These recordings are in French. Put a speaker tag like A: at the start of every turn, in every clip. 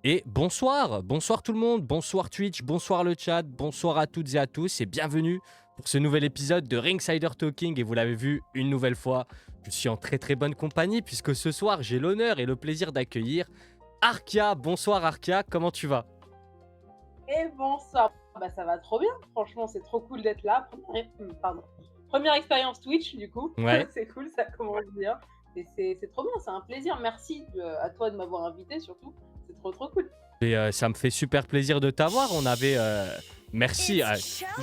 A: Et bonsoir, bonsoir tout le monde, bonsoir Twitch, bonsoir le chat, bonsoir à toutes et à tous et bienvenue pour ce nouvel épisode de Ringsider Talking. Et vous l'avez vu une nouvelle fois, je suis en très très bonne compagnie puisque ce soir j'ai l'honneur et le plaisir d'accueillir Arkia. Bonsoir Arkia, comment tu vas?
B: Et bonsoir. Bah ça va trop bien, franchement c'est trop cool d'être là. Première expérience Twitch du coup,
A: Ouais.
B: c'est cool, ça commence bien. Et c'est trop bien, c'est un plaisir. Merci à toi de m'avoir invité surtout, c'est trop cool.
A: Et ça me fait super plaisir de t'avoir. On avait. Merci.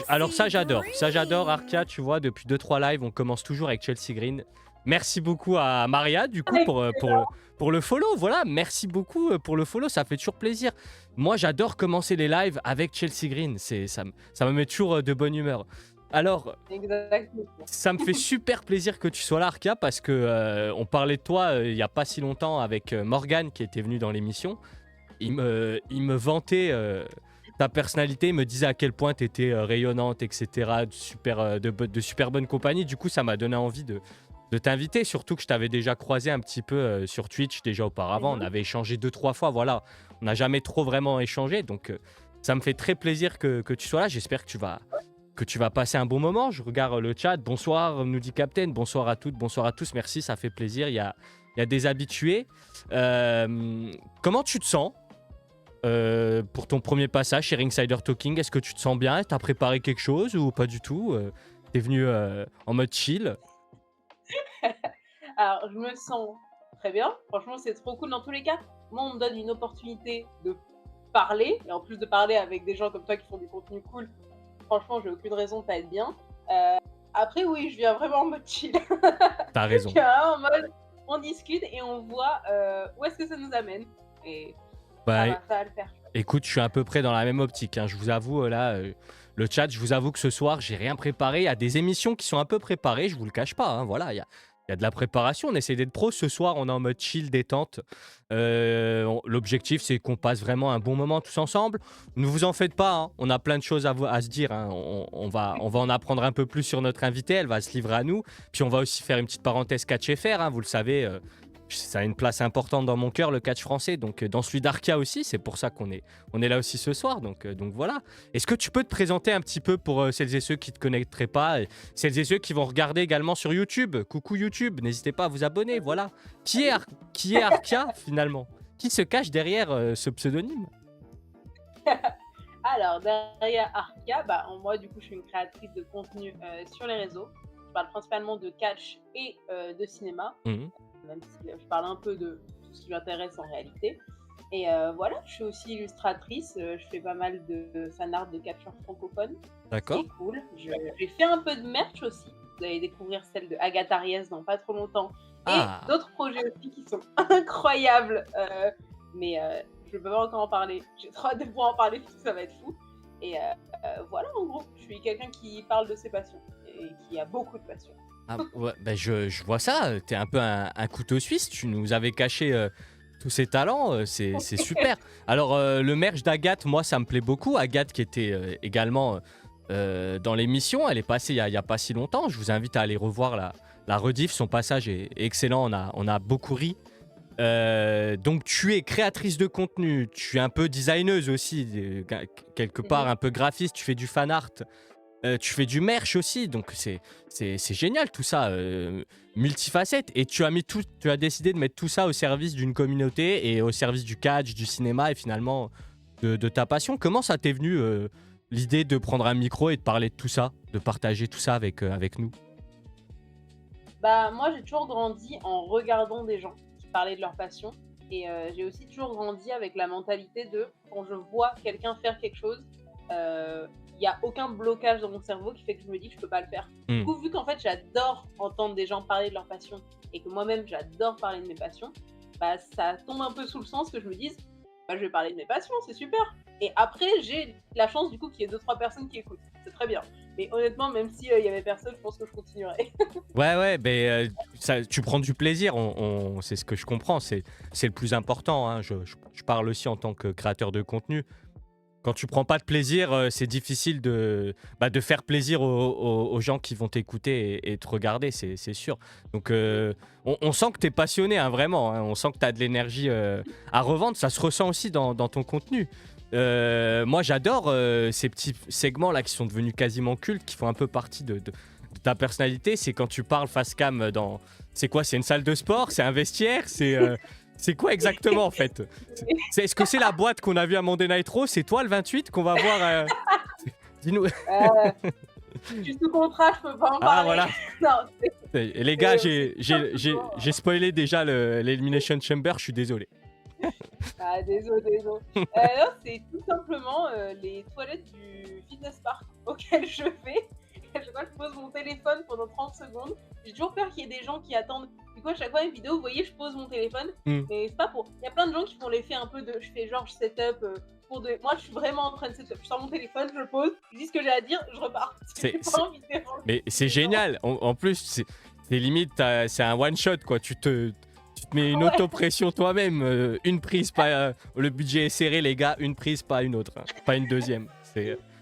A: Alors, ça, j'adore. Ça, j'adore, Arkia. Tu vois, depuis 2-3 lives, on commence toujours avec Chelsea Green. Merci beaucoup à Maria, du coup, pour le follow. Voilà, merci beaucoup pour le follow. Ça fait toujours plaisir. Moi, j'adore commencer les lives avec Chelsea Green. Ça me met toujours de bonne humeur. Alors,
B: Exactement.
A: ça me fait super plaisir que tu sois là, Arkia, parce que on parlait de toi il n'y a pas si longtemps avec Morgan qui était venu dans l'émission. Il me vantait ta personnalité, il me disait à quel point tu étais rayonnante, etc. De super bonne compagnie. Du coup, ça m'a donné envie de t'inviter, surtout que je t'avais déjà croisé un petit peu sur Twitch déjà auparavant. On
B: Mhm.
A: avait échangé 2-3 fois, voilà. On n'a jamais trop vraiment échangé, donc ça me fait très plaisir que tu sois là. J'espère que tu vas passer un bon moment. Je regarde le chat. Bonsoir, nous dit Captain. Bonsoir à toutes, bonsoir à tous. Merci, ça fait plaisir. Il y a des habitués. Comment tu te sens pour ton premier passage chez Ringsider Talking? Est-ce que tu te sens bien? T'as préparé quelque chose ou pas du tout? T'es venu en mode chill?
B: Alors je me sens très bien, franchement c'est trop cool dans tous les cas. Moi on me donne une opportunité de parler, et en plus de parler avec des gens comme toi qui font du contenu cool, franchement j'ai aucune raison de pas être bien. Après oui, je viens vraiment en mode chill.
A: T'as
B: Je
A: raison.
B: viens vraiment en mode on discute et on voit où est-ce que ça nous amène. Et
A: Bah,
B: ça va le faire.
A: écoute, je suis à peu près dans la même optique, hein. Je vous avoue, là, le chat, je vous avoue que ce soir, j'ai rien préparé. Il y a des émissions qui sont un peu préparées, je vous le cache pas, hein. Voilà, il y a de la préparation. On essaie d'être pro. Ce soir, on est en mode chill, détente. L'objectif, c'est qu'on passe vraiment un bon moment tous ensemble. Ne vous en faites pas, hein. On a plein de choses à se dire, hein. On va en apprendre un peu plus sur notre invitée. Elle va se livrer à nous. Puis on va aussi faire une petite parenthèse catch FR, hein. Vous le savez, ça a une place importante dans mon cœur, le catch français, donc dans celui d'Arkia aussi. C'est pour ça qu'on est là aussi ce soir, donc voilà. Est-ce que tu peux te présenter un petit peu pour celles et ceux qui ne te connaîtraient pas, et celles et ceux qui vont regarder également sur YouTube? Coucou YouTube, n'hésitez pas à vous abonner, voilà. Qui est Arkia finalement? Qui se cache derrière ce pseudonyme?
B: Alors, derrière Arkia, moi, du coup, je suis une créatrice de contenu sur les réseaux. Je parle principalement de catch et de cinéma,
A: Mhm.
B: même si je parle un peu de tout ce qui m'intéresse en réalité. Et voilà, je suis aussi illustratrice. Je fais pas mal de fan art de catcheurs francophones, ce qui
A: D'accord.
B: est cool. J'ai fait un peu de merch aussi. Vous allez découvrir celle de Agatha Ries dans pas trop longtemps. Et
A: Ah,
B: d'autres projets aussi qui sont incroyables. Mais je peux pas encore en parler. J'ai trop hâte de pouvoir en parler parce que ça va être fou. Et voilà, en gros, je suis quelqu'un qui parle de ses passions et qui a beaucoup de passions.
A: ah, ouais, ben je vois ça, t'es un peu un couteau suisse, tu nous avais caché tous ces talents, c'est super. Alors le merch d'Agathe, moi ça me plaît beaucoup. Agathe qui était également dans l'émission, elle est passée il y a pas si longtemps. Je vous invite à aller revoir la rediff, son passage est excellent, on a beaucoup ri. Donc tu es créatrice de contenu, tu es un peu designeuse aussi, quelque part
B: Mhm.
A: un peu graphiste, tu fais du fan art. Tu fais du merch aussi, donc c'est génial tout ça, multifacette. Et tu as décidé de mettre tout ça au service d'une communauté et au service du catch, du cinéma et finalement de ta passion. Comment ça t'est venu l'idée de prendre un micro et de parler de tout ça, de partager tout ça avec nous?
B: Moi, j'ai toujours grandi en regardant des gens qui parlaient de leur passion. Et j'ai aussi toujours grandi avec la mentalité de quand je vois quelqu'un faire quelque chose, il n'y a aucun blocage dans mon cerveau qui fait que je me dis que je peux pas le faire. Du
A: Hmm.
B: coup, vu qu'en fait, j'adore entendre des gens parler de leur passion et que moi-même, j'adore parler de mes passions, ça tombe un peu sous le sens que je me dise, je vais parler de mes passions, c'est super. Et après, j'ai la chance du coup qu'il y ait 2-3 personnes qui écoutent. C'est très bien. Mais honnêtement, même s'il y avait personne, je pense que je continuerais.
A: Ouais, ouais, mais tu prends du plaisir, c'est ce que je comprends, c'est le plus important, hein. Je parle aussi en tant que créateur de contenu. Quand tu prends pas de plaisir, c'est difficile de faire plaisir aux gens qui vont t'écouter et te regarder, c'est sûr. Donc, on sent que tu es passionné, hein, vraiment, hein. On sent que tu as de l'énergie à revendre. Ça se ressent aussi dans ton contenu. Moi, j'adore ces petits segments-là qui sont devenus quasiment cultes, qui font un peu partie de ta personnalité. C'est quand tu parles face cam dans... C'est quoi? C'est une salle de sport? C'est un vestiaire? C'est quoi exactement en fait? Est-ce que c'est la boîte qu'on a vue à Monday Night Raw? C'est toi le 28 qu'on va voir Dis-nous.
B: Je suis sous contrat, je peux pas en
A: Ah
B: parler.
A: voilà.
B: Non,
A: Et les gars,
B: c'est
A: j'ai spoilé déjà l'Elimination Chamber, je suis désolé.
B: Ah, désolé. Non, c'est tout simplement les toilettes du fitness park auquel je vais. À chaque fois, je pose mon téléphone pendant 30 secondes. J'ai toujours peur qu'il y ait des gens qui attendent. Du coup, à chaque fois, une vidéo, vous voyez, je pose mon téléphone. Mais c'est pas pour. Il y a plein de gens qui font l'effet un peu de. Je fais genre, je setup pour de. Moi, je suis vraiment en train de setup. Je sors mon téléphone, je le pose, je dis ce que j'ai à dire, je repars. J'ai pas envie de déranger
A: Mais c'est
B: les gens.
A: génial. En plus, c'est limite, c'est un one shot quoi. Tu te mets une auto-pression toi-même. Une prise, pas. Le budget est serré, les gars. Une prise, pas une autre. Hein. Pas une deuxième.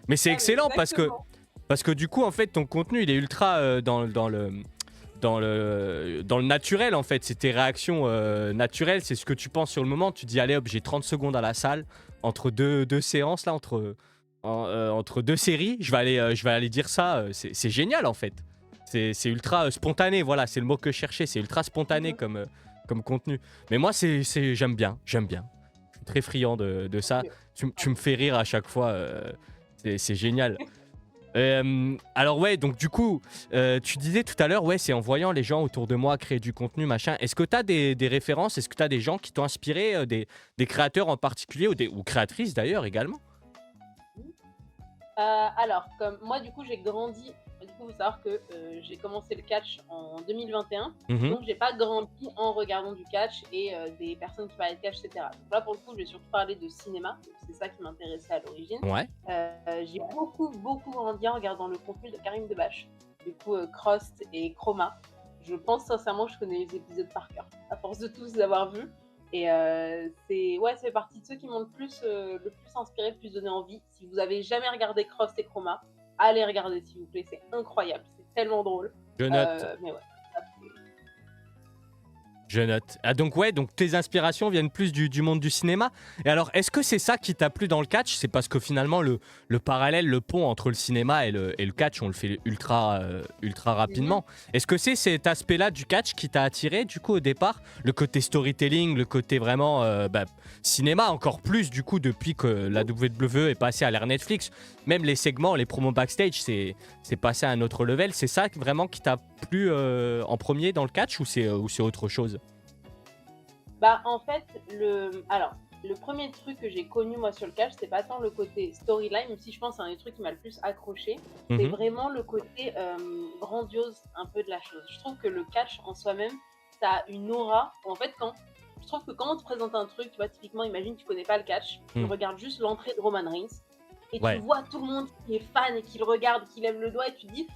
A: Mais c'est excellent parce que.
B: Exactement.
A: Parce que du coup, en fait, ton contenu, il est ultra dans le naturel, en fait. C'est tes réactions naturelles, c'est ce que tu penses sur le moment. Tu dis, allez hop, j'ai 30 secondes à la salle, entre deux séances, là, entre deux séries. Je vais aller dire ça. C'est génial, en fait. C'est ultra spontané, voilà, c'est le mot que je cherchais. C'est ultra spontané comme contenu. Mais moi, j'aime bien. Je suis très friand de ça. Tu me fais rire à chaque fois. C'est génial. Alors ouais, donc du coup, tu disais tout à l'heure, ouais, c'est en voyant les gens autour de moi créer du contenu, machin. Est-ce que tu as des références? Est-ce que tu as des gens qui t'ont inspiré, des créateurs en particulier ou créatrices d'ailleurs également?
B: Alors, comme moi, du coup, j'ai grandi. Du coup, il faut savoir que j'ai commencé le catch en 2021.
A: Mhm.
B: Donc, j'ai pas grandi en regardant du catch et des personnes qui parlaient de catch, etc. Donc là, pour le coup, je vais surtout parler de cinéma. Donc, c'est ça qui m'intéressait à l'origine.
A: Ouais.
B: J'ai beaucoup grandi en regardant le contenu de Karim Debache. Du coup, Crost et Chroma. Je pense sincèrement que je connais les épisodes par cœur, à force de tous les avoir vus. Et ça fait partie de ceux qui m'ont le plus inspiré, le plus donné envie. Si vous avez jamais regardé Cross et Chroma, allez regarder s'il vous plaît, c'est incroyable, c'est tellement drôle.
A: Je note.
B: Mais ouais, ça,
A: Je note. Ah donc ouais, donc tes inspirations viennent plus du monde du cinéma. Et alors, est-ce que c'est ça qui t'a plu dans le catch? C'est parce que finalement, le parallèle, le pont entre le cinéma et le catch, on le fait ultra rapidement. Est-ce que c'est cet aspect-là du catch qui t'a attiré du coup au départ? Le côté storytelling, le côté vraiment cinéma encore plus du coup depuis que la WWE est passée à l'ère Netflix. Même les segments, les promos backstage, c'est passé à un autre level. C'est ça vraiment qui t'a plu en premier dans le catch ou c'est autre chose?
B: Bah en fait, le premier truc que j'ai connu moi sur le catch, c'est pas tant le côté storyline, même si je pense que c'est un des trucs qui m'a le plus accroché, c'est vraiment le côté grandiose un peu de la chose. Je trouve que le catch en soi-même, ça a une aura. En fait, je trouve que quand on te présente un truc, tu vois, typiquement, imagine tu connais pas le catch, tu regardes juste l'entrée de Roman Reigns, et tu vois tout le monde qui est fan et qui le regarde, qui lève le doigt, et tu te dis,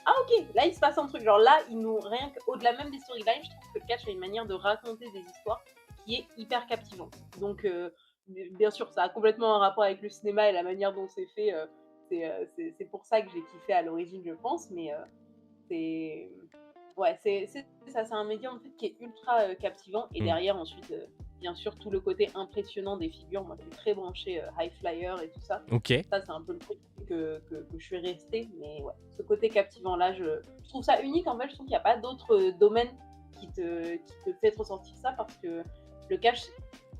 B: ah ok, là il se passe un truc. Genre là, rien qu'au-delà même des storylines, je trouve que le catch a une manière de raconter des histoires qui est hyper captivante. Donc, bien sûr, ça a complètement un rapport avec le cinéma et la manière dont c'est fait. C'est pour ça que j'ai kiffé à l'origine, je pense. Mais c'est ça, c'est un médium en fait qui est ultra captivant. Et derrière, ensuite, bien sûr, tout le côté impressionnant des figures. Moi, je suis très branchée High Flyer et tout ça.
A: Ok.
B: Ça, c'est un peu le truc que je suis restée. Mais ouais, ce côté captivant-là, je trouve ça unique. En fait, je trouve qu'il n'y a pas d'autre domaine qui te fait ressentir ça, parce que le catch,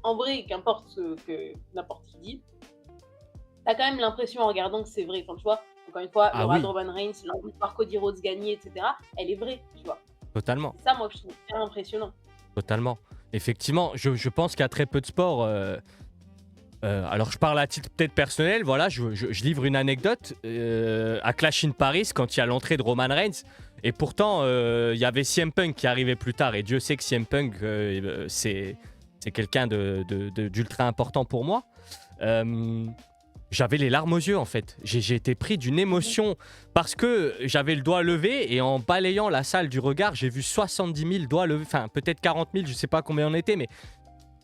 B: en vrai, qu'importe ce que n'importe qui dit, t'as quand même l'impression en regardant que c'est vrai. Enfin, tu vois, encore une fois, l'aura de Roman Reigns, l'envie de voir Cody Rhodes gagner, etc., elle est vraie, tu vois.
A: Totalement.
B: C'est ça, moi, je trouve très impressionnant.
A: Totalement. Effectivement, je pense qu'il y a très peu de sports. Alors, je parle à titre peut-être personnel. Voilà, je livre une anecdote. À Clash in Paris, quand il y a l'entrée de Roman Reigns, et pourtant, il y avait CM Punk qui arrivait plus tard. Et Dieu sait que CM Punk, c'est quelqu'un d'ultra important pour moi. J'avais les larmes aux yeux en fait. J'ai été pris d'une émotion parce que j'avais le doigt levé et en balayant la salle du regard, j'ai vu 70 000 doigts levés, enfin peut-être 40 000, je sais pas combien on était, mais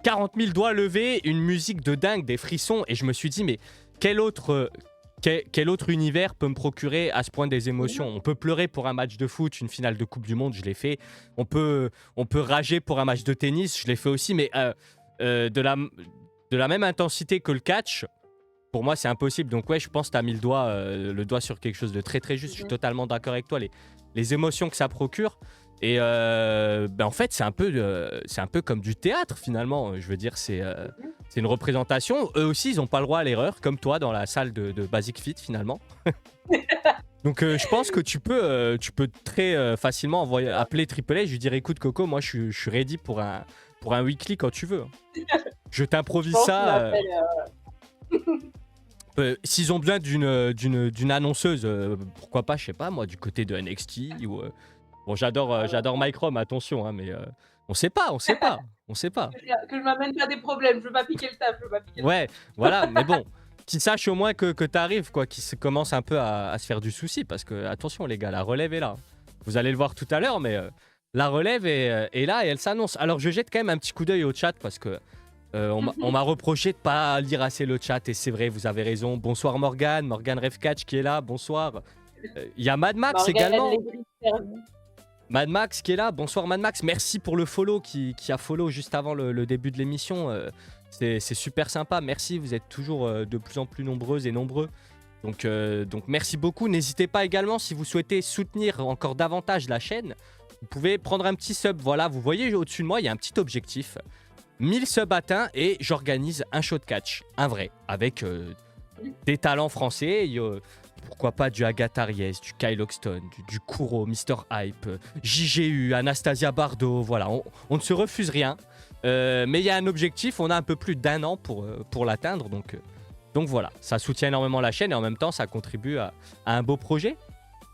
A: 40 000 doigts levés, une musique de dingue, des frissons, et je me suis dit mais quel autre, quel autre univers peut me procurer à ce point des émotions? On peut pleurer pour un match de foot, une finale de Coupe du Monde, je l'ai fait. On peut rager pour un match de tennis, je l'ai fait aussi, mais de la même intensité que le catch, pour moi, c'est impossible. Donc ouais, je pense que tu as mis le doigt sur quelque chose de très très juste. Je suis totalement d'accord avec toi. Les émotions que ça procure. Et en fait, c'est un peu comme du théâtre finalement. Je veux dire, c'est une représentation. Eux aussi, ils n'ont pas le droit à l'erreur, comme toi dans la salle de Basic Fit finalement. Donc je pense que tu peux très facilement appeler Triple A. Je lui dire, écoute Coco, moi je suis ready pour un weekly quand tu veux. Je t'improvise ça. S'ils ont besoin d'une annonceuse, pourquoi pas, je sais pas moi, du côté de NXT ou bon, j'adore Mike Rom, attention, hein, mais on sait pas.
B: Que je m'amène pas des problèmes, je veux pas piquer le taf,
A: Ouais, voilà, mais bon, qu'ils sachent au moins que t'arrives, quoi, qu'ils commencent un peu à se faire du souci, parce que attention les gars, la relève est là. Vous allez le voir tout à l'heure, mais la relève est là et elle s'annonce. Alors je jette quand même un petit coup d'œil au chat parce que on m'a reproché de pas lire assez le chat et c'est vrai, vous avez raison. Bonsoir Morgane Refcatch qui est là, bonsoir. Il y a Mad Max également. Mad Max qui est là, bonsoir Mad Max, merci pour le follow qui a follow juste avant le début de l'émission. C'est super sympa, merci, vous êtes toujours de plus en plus nombreuses et nombreux. Donc merci beaucoup. N'hésitez pas également si vous souhaitez soutenir encore davantage la chaîne. Vous pouvez prendre un petit sub, voilà, vous voyez au-dessus de moi, il y a un petit objectif. 1000 subs atteints et j'organise un show de catch, un vrai, avec des talents français. Pourquoi pas du Agatha Ries, du Kyle Loxton, du Kuro, Mr. Hype, JGU, Anastasia Bardot, voilà, on ne se refuse rien. Mais il y a un objectif, on a un peu plus d'1 an pour l'atteindre, donc voilà, ça soutient énormément la chaîne et en même temps ça contribue à un beau projet.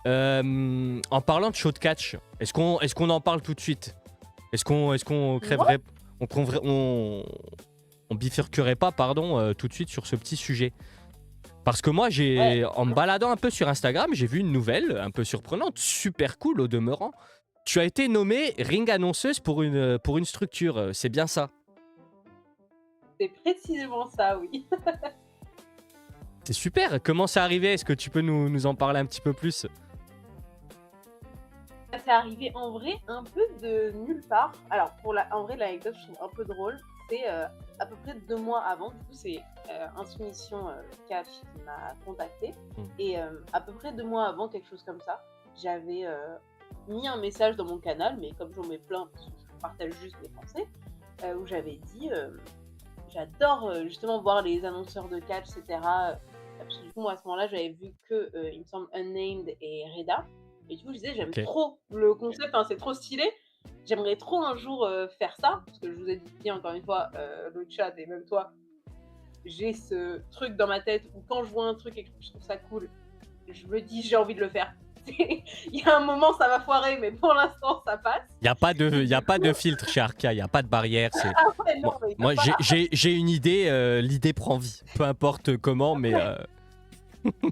A: En parlant de show de catch, est-ce qu'on en parle tout de suite? Est-ce qu'on crèverait, on bifurquerait pas, pardon, tout de suite sur ce petit sujet? Parce que moi, en me baladant un peu sur Instagram, j'ai vu une nouvelle un peu surprenante, super cool au demeurant. Tu as été nommée ring annonceuse pour une structure, c'est bien ça?
B: C'est précisément ça, oui.
A: C'est super, comment c'est arrivé? Est-ce que tu peux nous en parler un petit peu plus?
B: C'est arrivé en vrai un peu de nulle part. Alors, en vrai, l'anecdote, je trouve un peu drôle. C'est à peu près 2 mois avant, du coup, c'est Insoumission Catch qui m'a contacté. Et à peu près 2 mois avant, quelque chose comme ça, j'avais mis un message dans mon canal, mais comme j'en mets plein, parce que je partage juste mes pensées, où j'avais dit j'adore justement voir les annonceurs de catch, etc. Parce que du coup, moi, à ce moment-là, j'avais vu que, il me semble, Unnamed et Reda. Et du coup, je disais, j'aime trop le concept, c'est trop stylé. J'aimerais trop un jour faire ça, parce que je vous ai dit encore une fois, le chat et même toi, j'ai ce truc dans ma tête où quand je vois un truc et que je trouve ça cool, je me dis j'ai envie de le faire. Il y a un moment ça va foirer, mais pour l'instant ça passe.
A: Il n'y a pas de filtre chez Arca, il n'y a pas de barrière. Moi j'ai une idée, l'idée prend vie, peu importe comment, mais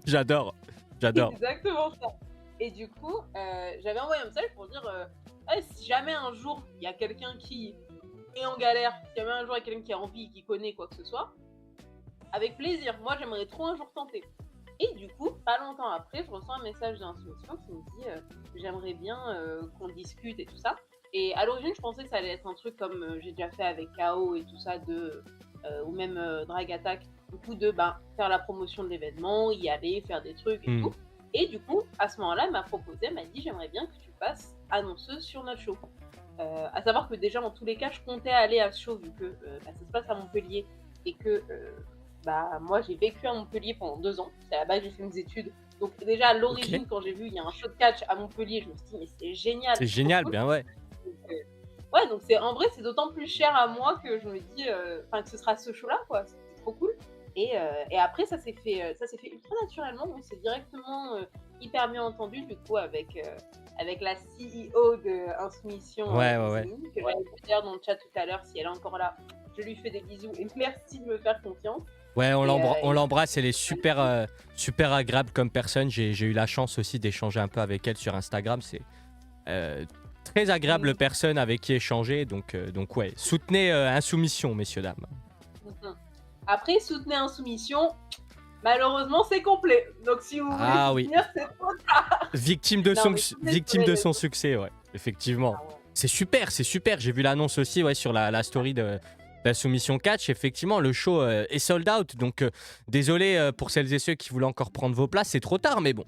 A: j'adore.
B: Exactement ça. Et du coup, j'avais envoyé un message pour dire si jamais un jour il y a quelqu'un qui est en galère, si jamais un jour il y a quelqu'un qui a envie, qui connaît quoi que ce soit, avec plaisir. Moi, j'aimerais trop un jour tenter. Et du coup, pas longtemps après, je reçois un message d'Insoumission qui me dit j'aimerais bien qu'on discute et tout ça. Et à l'origine, je pensais que ça allait être un truc comme j'ai déjà fait avec KO et tout ça, ou même Drag Attack, du coup de faire la promotion de l'événement, y aller, faire des trucs et tout. Et du coup, à ce moment-là, elle m'a proposé, elle m'a dit j'aimerais bien que tu passes annonceuse sur notre show. À savoir que déjà, en tous les cas, je comptais aller à ce show vu que ça se passe à Montpellier et que moi j'ai vécu à Montpellier pendant 2 ans. C'est là-bas que j'ai fait mes études. Donc déjà à l'origine, quand j'ai vu il y a un show de catch à Montpellier, je me suis dit mais c'est génial.
A: C'est génial,
B: cool.
A: bien ouais.
B: Donc en vrai c'est d'autant plus cher à moi que je me dis que ce sera ce show-là quoi. C'est trop cool. Et après ça s'est fait ultra naturellement. Donc c'est directement hyper bien entendu du coup avec la CEO de Insoumission, que j'avais vu dans le chat tout à l'heure. Si elle est encore là, je lui fais des bisous et merci de me faire confiance.
A: Ouais, on l'embrasse, elle est super, super agréable comme personne. J'ai eu la chance aussi d'échanger un peu avec elle sur Instagram. C'est très agréable personne avec qui échanger. Donc ouais, soutenez Insoumission, messieurs, dames.
B: Après, soutenez Insoumission, Malheureusement, c'est complet. Donc si vous voulez
A: Ah oui,
B: soutenir, c'est trop tard. Non, mais je suis
A: victime de
B: désolée.
A: son succès, ouais, effectivement.
B: Ah ouais.
A: C'est super, c'est super. J'ai vu l'annonce aussi, ouais, sur la story de la soumission catch. Effectivement, le show est sold out. Donc, désolé pour celles et ceux qui voulaient encore prendre vos places. C'est trop tard, mais bon.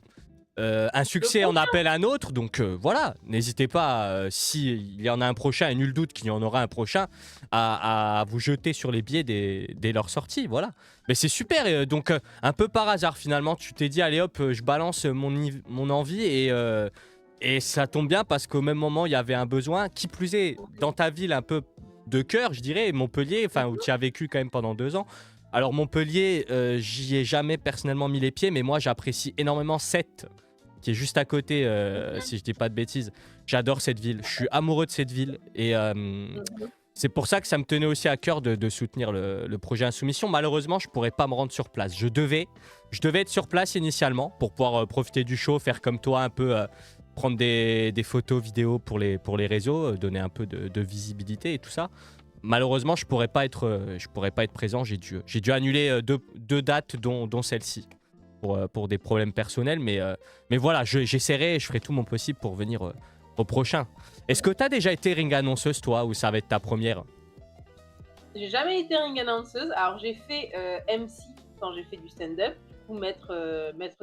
A: Un
B: Le
A: succès en
B: prochain,
A: appelle un autre, donc voilà, n'hésitez pas, s'il y en a un prochain, et nul doute qu'il y en aura un prochain, à vous jeter sur les billets dès leur sortie, voilà. Mais c'est super, donc un peu par hasard finalement, tu t'es dit, allez hop, je balance mon envie, et ça tombe bien parce qu'au même moment, il y avait un besoin, qui plus est, dans ta ville un peu de cœur, je dirais, Montpellier, enfin où tu as vécu quand même pendant 2 ans. Alors Montpellier, j'y ai jamais personnellement mis les pieds, mais moi j'apprécie énormément Sète, qui est juste à côté,
B: mhm,
A: si je dis pas de bêtises. J'adore cette ville, je suis amoureux de cette ville, et
B: mhm.
A: c'est pour ça que ça me tenait aussi à cœur de soutenir le projet Insoumission. Malheureusement, je pourrais pas me rendre sur place. Je devais être sur place initialement pour pouvoir profiter du show, faire comme toi un peu, prendre des photos, vidéos pour les réseaux, donner un peu de visibilité et tout ça. Malheureusement, je pourrais pas être présent. J'ai dû annuler deux dates, dont celle-ci, pour des problèmes personnels. Mais voilà, j'essaierai et je ferai tout mon possible pour venir au prochain. Est-ce que tu as déjà été ring annonceuse, toi, ou ça va être ta première?
B: J'ai jamais été ring annonceuse. Alors j'ai fait MC quand j'ai fait du stand-up, ou maître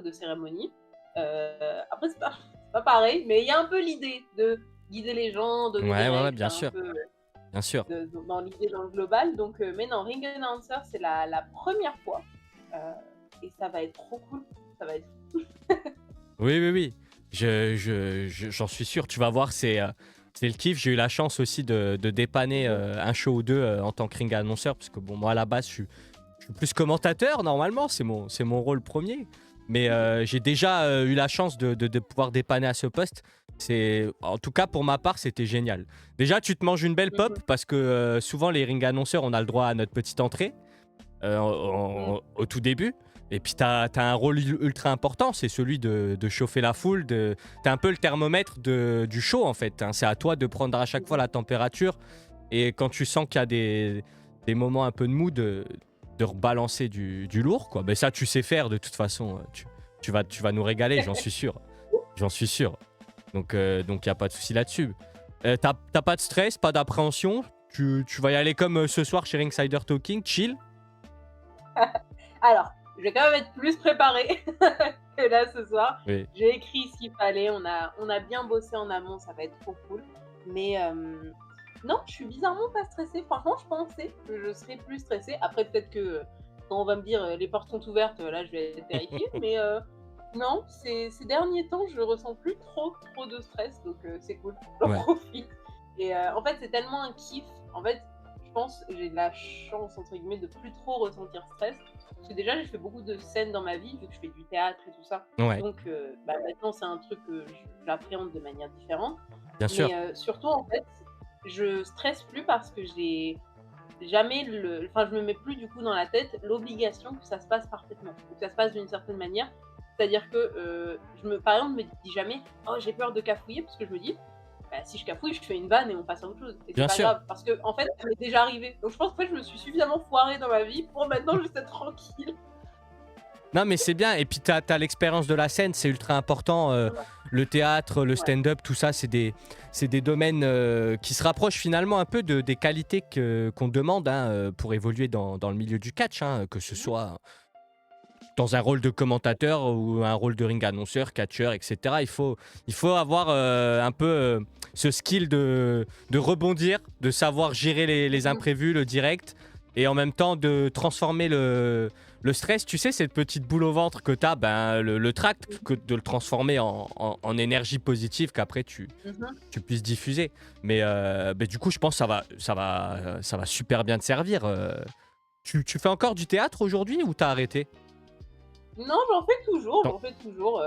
B: de cérémonie. Après c'est pas pareil, mais il y a un peu l'idée de guider les gens, donner des
A: Ouais, ouais, ouais,
B: règles,
A: bien
B: enfin un
A: sûr,
B: peu
A: bien sûr.
B: dans l'idée dans le global. Donc mais non, ring announcer c'est la première fois. Euh, et ça va être trop cool. Ça va être.
A: Oui, oui, oui. J'en suis sûr. Tu vas voir, c'est le kiff. J'ai eu la chance aussi de dépanner un show ou deux en tant que ring annonceur, parce que bon, moi à la base, je suis plus commentateur normalement. C'est mon rôle premier. Mais j'ai déjà eu la chance de pouvoir dépanner à ce poste. En tout cas, pour ma part, c'était génial. Déjà, tu te manges une belle pop
B: Mhm,
A: parce que souvent, les ring annonceurs, on a le droit à notre petite entrée.
B: mhm,
A: Au tout début. Et puis, tu as un rôle ultra important, c'est celui de chauffer la foule. Tu es un peu le thermomètre du show, en fait, hein. C'est à toi de prendre à chaque fois
B: mhm.
A: la température. Et quand tu sens qu'il y a des moments un peu de mou, de rebalancer du lourd, quoi. Ben ça, tu sais faire de toute façon. Tu vas nous régaler, j'en suis sûr. J'en suis sûr. Donc, il n'y a pas de souci là-dessus. T'as pas de stress, pas d'appréhension. Tu vas y aller comme ce soir chez Ringsider Talking, chill.
B: Alors, je vais quand même être plus préparée que là ce soir.
A: Oui.
B: J'ai écrit ce qu'il fallait, on a bien bossé en amont, ça va être trop cool. Mais non, je suis bizarrement pas stressée. Franchement, je pensais que je serais plus stressée. Après, peut-être que quand on va me dire les portes sont ouvertes, là, je vais être terrifiée. Mais non, ces derniers temps, je ressens plus trop de stress, donc c'est cool. J'en
A: Ouais.
B: profite. Et en fait, c'est tellement un kiff. En fait, je pense que j'ai de la chance, entre guillemets, de plus trop ressentir stress. Parce que déjà, j'ai fait beaucoup de scènes dans ma vie, vu que je fais du théâtre et tout ça.
A: Ouais,
B: Donc, maintenant, c'est un truc que j'appréhende de manière différente.
A: bien sûr.
B: Mais surtout, en fait, je stresse plus parce que j'ai jamais enfin, je me mets plus du coup dans la tête l'obligation que ça se passe parfaitement, ou que ça se passe d'une certaine manière. C'est-à-dire que par exemple, je me dis jamais, oh, j'ai peur de cafouiller, parce que je me dis, bah, si je cafouille, je fais une vanne et on passe à autre chose. Et c'est
A: Bien
B: pas
A: sûr.
B: grave, parce que en fait, ça m'est déjà arrivé. Donc je pense que je me suis suffisamment foirée dans ma vie pour maintenant juste être tranquille.
A: Non, mais c'est bien. Et puis, t'as l'expérience de la scène, c'est ultra important. Le théâtre, le
B: Ouais.
A: stand-up, tout ça, c'est des domaines qui se rapprochent finalement un peu des qualités qu'on demande, hein, pour évoluer dans le milieu du catch, hein, que ce
B: Mhm.
A: soit dans un rôle de commentateur ou un rôle de ring annonceur, catcheur, etc. Il faut avoir un peu ce skill de rebondir, de savoir gérer les
B: Mhm.
A: imprévus, le direct, et en même temps de transformer le stress. Tu sais, cette petite boule au ventre que tu as, ben, le tract, de le transformer en énergie positive qu'après
B: Mhm.
A: tu puisses diffuser. Mais du coup, je pense que ça va super bien te servir. Tu fais encore du théâtre aujourd'hui ou t'as arrêté?
B: Non, j'en fais toujours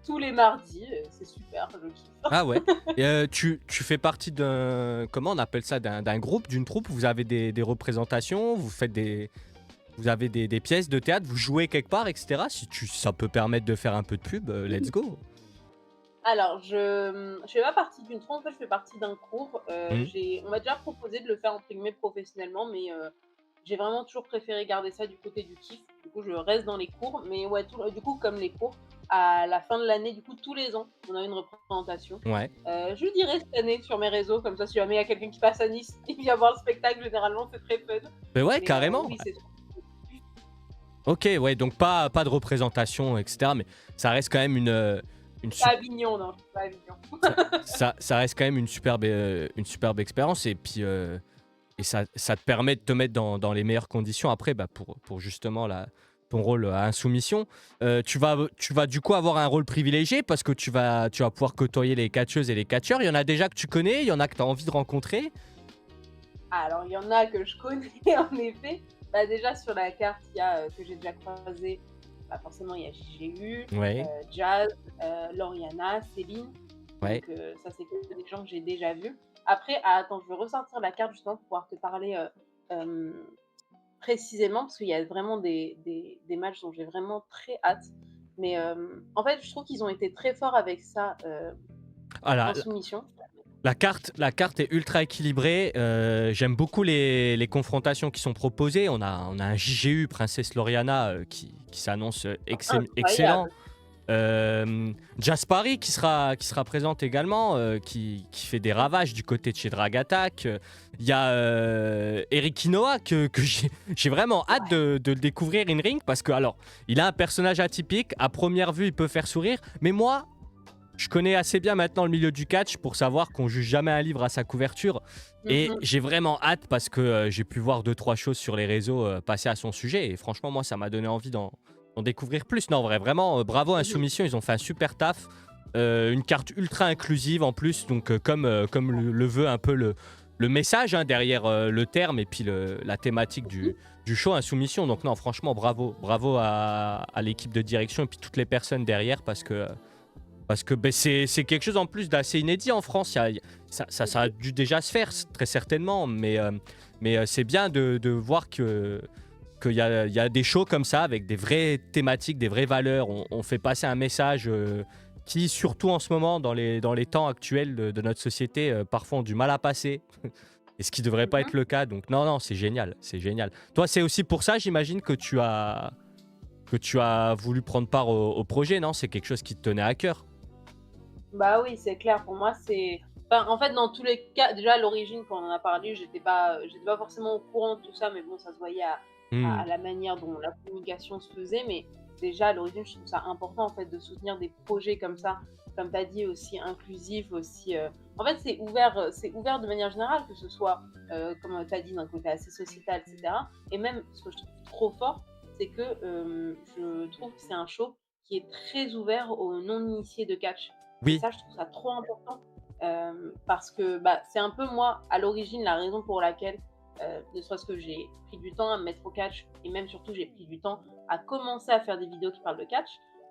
B: tous les mardis, c'est super, je kiffe.
A: Ah ouais. Et tu fais partie d'un, comment on appelle ça, d'un groupe, d'une troupe? Vous avez des représentations, vous avez des pièces de théâtre, vous jouez quelque part, etc. Si ça peut permettre de faire un peu de pub, let's go.
B: Alors, je fais pas partie d'une troupe, en fait, je fais partie d'un cours.
A: Mhm.
B: On m'a déjà proposé de le faire entre guillemets professionnellement, mais j'ai vraiment toujours préféré garder ça du côté du kiff. Du coup, je reste dans les cours, mais ouais, du coup, comme les cours, à la fin de l'année, du coup, tous les ans, on a une représentation.
A: Ouais.
B: Je dirais cette année sur mes réseaux, comme ça, si jamais il y a quelqu'un qui passe à Nice, il vient voir le spectacle, généralement, c'est très fun.
A: Mais ouais,
B: Mais
A: carrément.
B: oui, c'est trop.
A: Ok, ouais, donc pas de représentation, etc. Mais ça reste quand même une,
B: Pas Avignon, non, je suis pas à Avignon.
A: ça reste quand même une superbe expérience. Et ça te permet de te mettre dans les meilleures conditions après bah, pour justement ton rôle à Insoumission. Tu vas du coup avoir un rôle privilégié parce que tu vas pouvoir côtoyer les catcheuses et les catcheurs. Il y en a déjà que tu connais, il y en a que tu as envie de rencontrer.
B: Alors, il y en a que je connais, en effet. Bah, déjà, sur la carte, il y a que j'ai déjà croisé. Bah, forcément, il y a JGU,
A: Ouais,
B: Jazz, Lauriana, Céline.
A: ouais.
B: Donc, ça, c'est que des gens que j'ai déjà vus. Après, attends, je vais ressortir la carte justement pour pouvoir te parler précisément, parce qu'il y a vraiment des matchs dont j'ai vraiment très hâte. Mais en fait, je trouve qu'ils ont été très forts avec ça
A: Ah,
B: en soumission.
A: la carte est ultra équilibrée. J'aime beaucoup les confrontations qui sont proposées. On a un JGU, Princesse Lauriana, qui s'annonce excellent.
B: Incroyable.
A: Jaspari qui sera présente également, qui fait des ravages du côté de chez Drag Attack. Il y a Eric Kinoa que j'ai vraiment hâte de le découvrir in ring parce que alors il a un personnage atypique. À première vue, il peut faire sourire, mais moi. Je connais assez bien maintenant le milieu du catch pour savoir qu'on juge jamais un livre à sa couverture. Et
B: Mhm.
A: j'ai vraiment hâte parce que j'ai pu voir 2-3 choses sur les réseaux passer à son sujet. Et franchement, moi, ça m'a donné envie d'en découvrir plus. Non, vraiment, bravo à
B: Mhm.
A: Insoumission, ils ont fait un super taf. Une carte ultra inclusive en plus, donc comme le veut un peu le message hein, derrière le terme et puis la thématique du show Insoumission. Donc non, franchement, bravo à l'équipe de direction et puis toutes les personnes derrière parce que ben, c'est quelque chose en plus d'assez inédit en France. Ça a dû déjà se faire, très certainement, mais c'est bien de voir qu'il y a des shows comme ça, avec des vraies thématiques, des vraies valeurs. On fait passer un message qui, surtout en ce moment, dans les temps actuels de notre société, parfois ont du mal à passer. Et ce qui devrait pas être
B: Mhm.
A: le cas. Donc non, non, c'est génial, c'est génial. Toi, c'est aussi pour ça, j'imagine, que tu as voulu prendre part au projet, non? C'est quelque chose qui te tenait à cœur.
B: Bah oui, c'est clair. Pour moi, c'est. Enfin, en fait, dans tous les cas, déjà à l'origine, quand on en a parlé, j'étais pas forcément au courant de tout ça, mais bon, ça se voyait à
A: Hmm.
B: la manière dont la communication se faisait. Mais déjà, à l'origine, je trouve ça important, en fait, de soutenir des projets comme ça, comme tu as dit, aussi inclusifs, aussi. En fait, c'est ouvert de manière générale, que ce soit, comme tu as dit, d'un côté assez sociétal, etc. Et même, ce que je trouve trop fort, c'est que je trouve que c'est un show qui est très ouvert aux non-initiés de catch. Et
A: Oui,
B: ça, je trouve ça trop important parce que bah, c'est un peu moi, à l'origine, la raison pour laquelle, ne serait-ce que j'ai pris du temps à me mettre au catch et même surtout, j'ai pris du temps à commencer à faire des vidéos qui parlent de catch.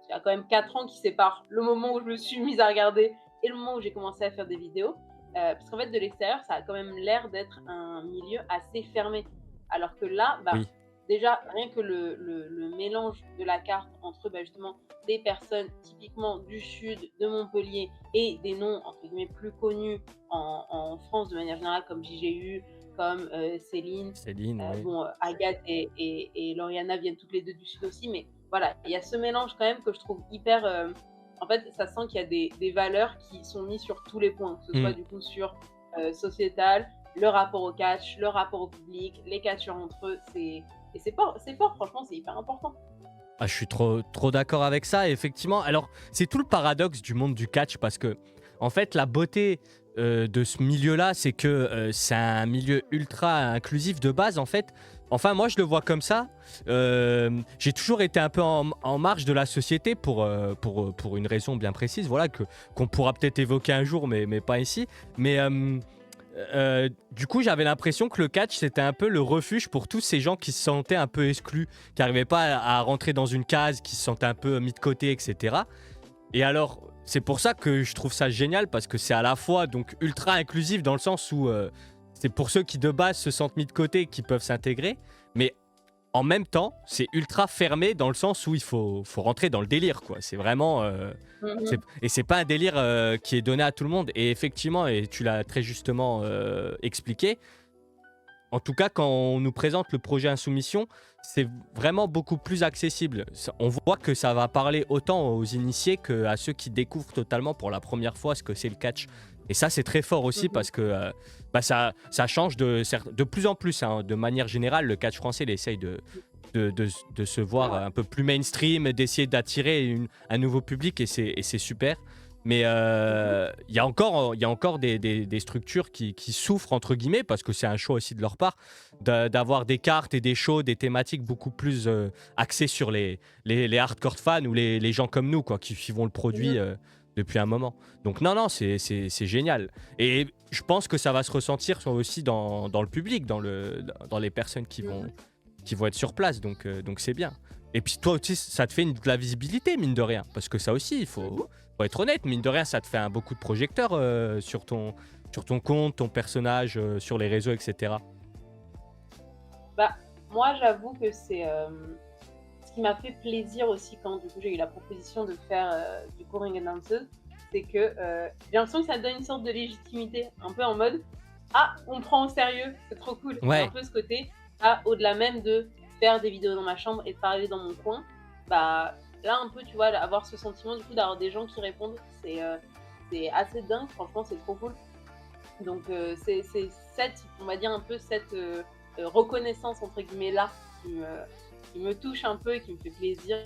B: Il y a quand même 4 ans qui séparent le moment où je me suis mise à regarder et le moment où j'ai commencé à faire des vidéos. Parce qu'en fait, de l'extérieur, ça a quand même l'air d'être un milieu assez fermé. Alors que là, bah,
A: oui.
B: déjà, rien que le mélange de la carte entre bah, justement des personnes typiquement du sud, de Montpellier, et des noms entre guillemets plus connus en France de manière générale, comme JGU, comme Céline,
A: Céline, oui.
B: bon, Agathe et Lauriana viennent toutes les deux du sud aussi, mais voilà, il y a ce mélange quand même que je trouve hyper. En fait, ça sent qu'il y a des valeurs qui sont mises sur tous les points, que ce soit
A: Hmm.
B: du coup sur sociétal, le rapport au catch, le rapport au public, les catcheurs entre eux, et c'est fort, franchement, c'est hyper important.
A: Ah, je suis trop d'accord avec ça. Et effectivement, alors, c'est tout le paradoxe du monde du catch parce que, en fait, la beauté de ce milieu-là, c'est que c'est un milieu ultra inclusif de base, en fait. Enfin, moi, je le vois comme ça. J'ai toujours été un peu en marge de la société pour une raison bien précise, voilà, qu'on pourra peut-être évoquer un jour, mais pas ici. Mais du coup, j'avais l'impression que le catch, c'était un peu le refuge pour tous ces gens qui se sentaient un peu exclus, qui n'arrivaient pas à rentrer dans une case, qui se sentaient un peu mis de côté, etc. Et alors, c'est pour ça que je trouve ça génial, parce que c'est à la fois donc ultra inclusif dans le sens où c'est pour ceux qui de base se sentent mis de côté qui peuvent s'intégrer, mais en même temps, c'est ultra fermé dans le sens où il faut rentrer dans le délire, quoi. C'est vraiment.
B: Mhm.
A: Et c'est pas un délire qui est donné à tout le monde. Et effectivement, et tu l'as très justement expliqué, En tout cas, quand on nous présente le projet Insoumission, c'est vraiment beaucoup plus accessible. On voit que ça va parler autant aux initiés qu'à ceux qui découvrent totalement pour la première fois ce que c'est le catch. Et ça, c'est très fort aussi
B: Mhm.
A: parce que bah, ça change de plus en plus, hein. De manière générale, le catch français, il essaye de se
B: C'est
A: voir
B: vrai.
A: un peu plus mainstream, d'essayer d'attirer un nouveau public et c'est super. Mais
B: Mhm.
A: il y a encore des structures qui souffrent, entre guillemets, parce que c'est un choix aussi de leur part, d'avoir des cartes et des shows, des thématiques beaucoup plus axées sur les hardcore fans ou les gens comme nous, quoi, qui suivons le produit
B: Mhm.
A: depuis un moment. Donc non, non, c'est génial. Et je pense que ça va se ressentir aussi dans le public, dans les personnes
B: Mhm.
A: qui vont être sur place. Donc c'est bien. Et puis toi aussi, ça te fait de la visibilité, mine de rien. Parce que ça aussi,
B: Mhm.
A: faut être honnête, mine de rien, ça te fait beaucoup de projecteurs sur ton compte, ton personnage, sur les réseaux, etc.
B: Bah, moi, j'avoue que c'est ce qui m'a fait plaisir aussi quand du coup j'ai eu la proposition de faire du co-ring announcer, c'est que j'ai l'impression que ça donne une sorte de légitimité, un peu en mode ah, on me prend au sérieux, c'est trop cool. Il y a un
A: Ouais,
B: peu ce côté, ah, au-delà même de faire des vidéos dans ma chambre et de parler dans mon coin, bah là un peu, tu vois, avoir ce sentiment du coup d'avoir des gens qui répondent, c'est assez dingue, franchement, c'est trop cool. Donc c'est cette, on va dire un peu cette reconnaissance entre guillemets là qui me touche un peu et qui me fait plaisir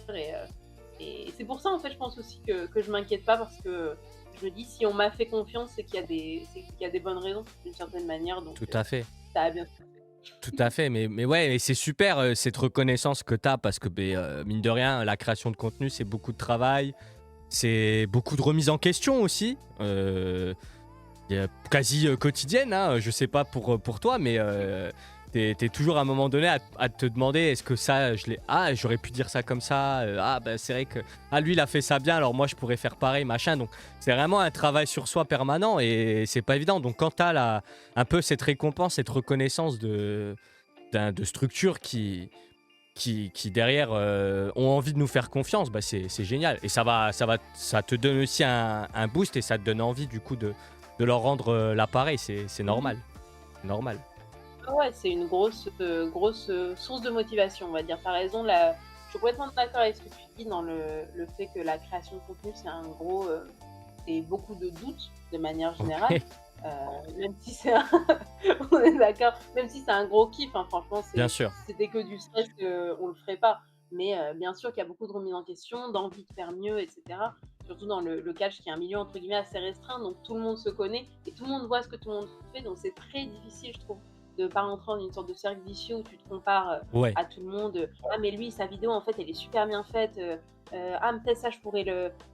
B: et c'est pour ça en fait je pense aussi que je m'inquiète pas parce que je me dis si on m'a fait confiance c'est qu'il y a des bonnes raisons d'une certaine manière donc
A: tout à fait.
B: ça a bien se
A: Tout à fait, mais ouais, et c'est super cette reconnaissance que tu as parce que mine de rien, la création de contenu, c'est beaucoup de travail, c'est beaucoup de remise en question aussi, quasi quotidienne, hein, je sais pas pour toi, mais t'es toujours à un moment donné à te demander est-ce que ça, j'aurais pu dire ça comme ça, ah bah c'est vrai que lui il a fait ça bien, alors moi je pourrais faire pareil, machin, donc c'est vraiment un travail sur soi permanent et c'est pas évident, donc quand t'as un peu cette récompense, cette reconnaissance de structures qui derrière ont envie de nous faire confiance, bah c'est génial. Et ça te donne aussi un boost et ça te donne envie du coup de leur rendre l'appareil. C'est
B: mmh.
A: normal. Normal.
B: Ah ouais, c'est une grosse, source de motivation, on va dire. Tu as raison, là, je suis complètement d'accord avec ce que tu dis dans le fait que la création de contenu, c'est un gros, c'est beaucoup de doutes de manière générale.
A: Ouais,
B: Même si c'est un on est d'accord, même si c'est un gros kiff, hein, franchement,
A: bien
B: c'est
A: sûr.
B: si c'était que du stress, on le ferait pas. Mais bien sûr qu'il y a beaucoup de remise en question, d'envie de faire mieux et cetera. Surtout dans le catch qui est un milieu entre guillemets assez restreint, donc tout le monde se connaît et tout le monde voit ce que tout le monde fait, donc c'est très difficile, je trouve, de pas rentrer dans une sorte de cercle vicieux où tu te compares,
A: Ouais.
B: à tout le monde, «Ah mais lui sa vidéo en fait elle est super bien faite, ah mais peut-être ça je pourrais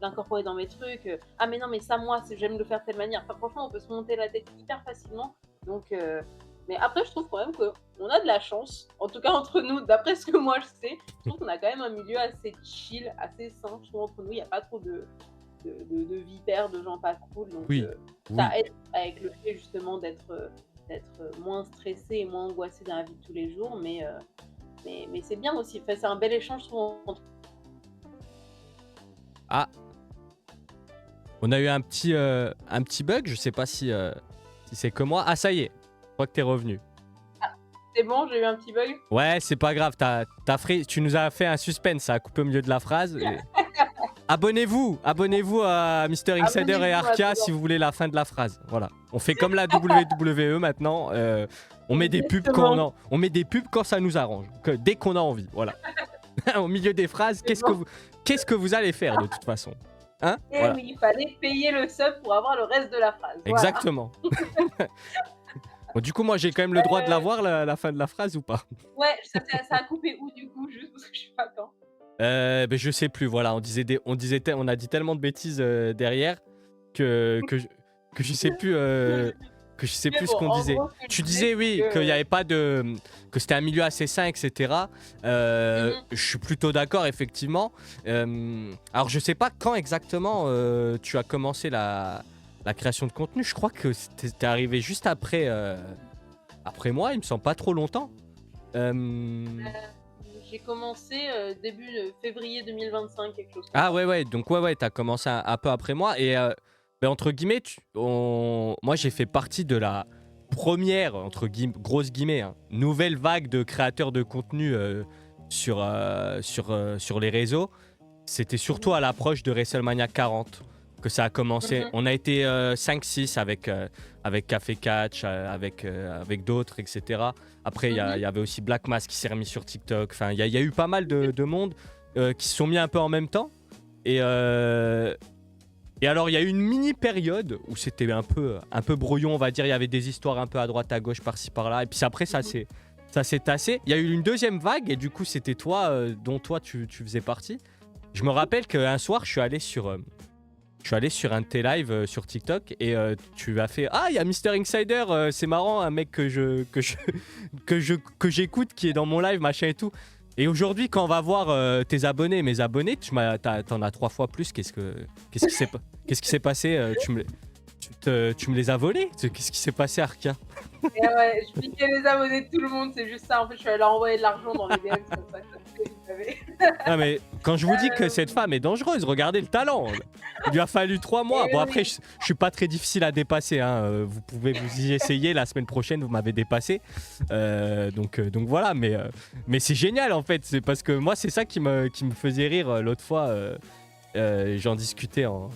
B: l'incorporer dans mes trucs, ah mais non mais ça moi j'aime le faire de telle manière». Enfin franchement on peut se monter la tête hyper facilement donc mais après je trouve quand même qu'on a de la chance, en tout cas entre nous, d'après ce que moi je sais, je trouve qu'on a quand même un milieu assez chill, assez sain, je trouve entre nous, il y a pas trop de vipères, de gens pas cool donc
A: Oui.
B: ça
A: Oui.
B: aide avec le fait justement d'être moins stressé et moins angoissé dans la vie de tous les jours mais c'est bien aussi, enfin, c'est un bel échange je trouve entre
A: Ah, on a eu un petit bug. Je sais pas si c'est que moi. Ah, ça y est. Je crois que t'es revenu.
B: c'est bon, j'ai eu un petit bug?
A: Ouais, c'est pas grave. Tu nous as fait un suspense. Ça a coupé au milieu de la phrase. Abonnez-vous à Mister Insider et
B: Abonnez-vous
A: Arkia
B: maintenant.
A: si vous voulez la fin de la phrase. Voilà. On fait comme la WWE maintenant.
B: Exactement,
A: On met des pubs quand ça nous arrange, dès qu'on a envie. Voilà. Au milieu des phrases,
B: c'est bon.
A: qu'est-ce que vous allez faire de toute façon, hein?
B: Et
A: Voilà.
B: oui, il fallait payer le sub pour avoir le reste de la phrase, voilà.
A: Exactement. Bon, du coup, moi, j'ai quand même le droit de
B: Heu,
A: l'avoir la fin de la phrase ou pas?
B: ouais, ça a coupé où du coup? Juste parce que je suis pas dedans.
A: Je sais plus. Voilà, on a dit tellement de bêtises derrière que je sais plus. Que je sais
B: Mais
A: plus ce
B: bon,
A: qu'on
B: en
A: disait.
B: gros, ce que je
A: Tu
B: disais,
A: disais
B: c'est
A: oui, qu'il y
B: que,
A: avait pas de, que c'était un milieu assez sain, etc.
B: mmh
A: Je suis plutôt d'accord, effectivement. Alors, je sais pas quand exactement tu as commencé la création de contenu. Je crois que t'es arrivé juste après moi, il me semble pas trop longtemps. Euh,
B: j'ai commencé, début, février 2025, quelque chose comme
A: Ah
B: ça.
A: ouais, ouais, donc ouais, t'as commencé un peu après moi. Et entre guillemets, moi j'ai fait partie de la première, grosses guillemets, hein, nouvelle vague de créateurs de contenu sur les réseaux, c'était surtout à l'approche de WrestleMania 40 que ça a commencé.
B: Mhm.
A: On a été 5-6 avec Café Catch, avec d'autres, etc. Après, il y avait aussi Black Mass qui s'est remis sur TikTok. Enfin, il y a eu pas mal de monde qui se sont mis un peu en même temps. Et alors, il y a eu une mini période où c'était un peu brouillon, on va dire. Il y avait des histoires un peu à droite, à gauche, par-ci, par-là. Et puis après, ça s'est tassé. Il y a eu une deuxième vague, et du coup, c'était toi, dont toi, tu faisais partie. Je me rappelle qu'un soir, je suis allé sur un de tes lives sur TikTok, et tu as fait « Ah, il y a Mr. Insider, c'est marrant, un mec que j'écoute, qui est dans mon live, machin et tout. » Et aujourd'hui, quand on va voir tes abonnés, mes abonnés, t'en as 3 fois plus. Qu'est-ce qui s'est passé tu me les as volés? Qu'est-ce qui s'est passé, Arkia?
B: Et ouais, je piquais les abonnés de tout le monde, c'est juste ça. En fait, je suis allée leur envoyer de l'argent dans les DM, comme ça, vous savez.
A: Non, mais quand je vous dis que cette femme est dangereuse, regardez le talent. Il lui a fallu 3 mois. Bon, après, je suis pas très difficile à dépasser, hein. Vous pouvez vous y essayer. La semaine prochaine, vous m'avez dépassé. Donc voilà, mais c'est génial, en fait. C'est parce que moi, c'est ça qui me faisait rire l'autre fois. J'en discutais en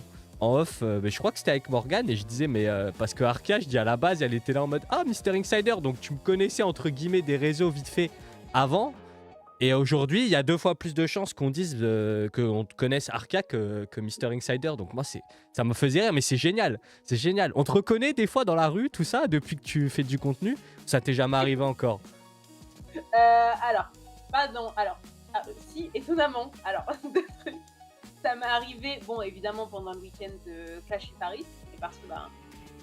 A: off, mais je crois que c'était avec Morgane, et je disais, mais parce que Arkia, je dis à la base, elle était là en mode ah, Mr. Insider, donc tu me connaissais entre guillemets des réseaux vite fait avant, et aujourd'hui il y a 2 fois plus de chances qu'on dise qu'on te connaisse, Arkia, que Mr. Insider. Donc moi, ça me faisait rire, mais c'est génial. On te reconnaît des fois dans la rue, tout ça, depuis que tu fais du contenu? Ça t'est jamais arrivé encore?
B: Alors, pardon, alors, si, étonnamment, alors, ça m'est arrivé, bon, évidemment, pendant le week-end de Clash in Paris, et parce que,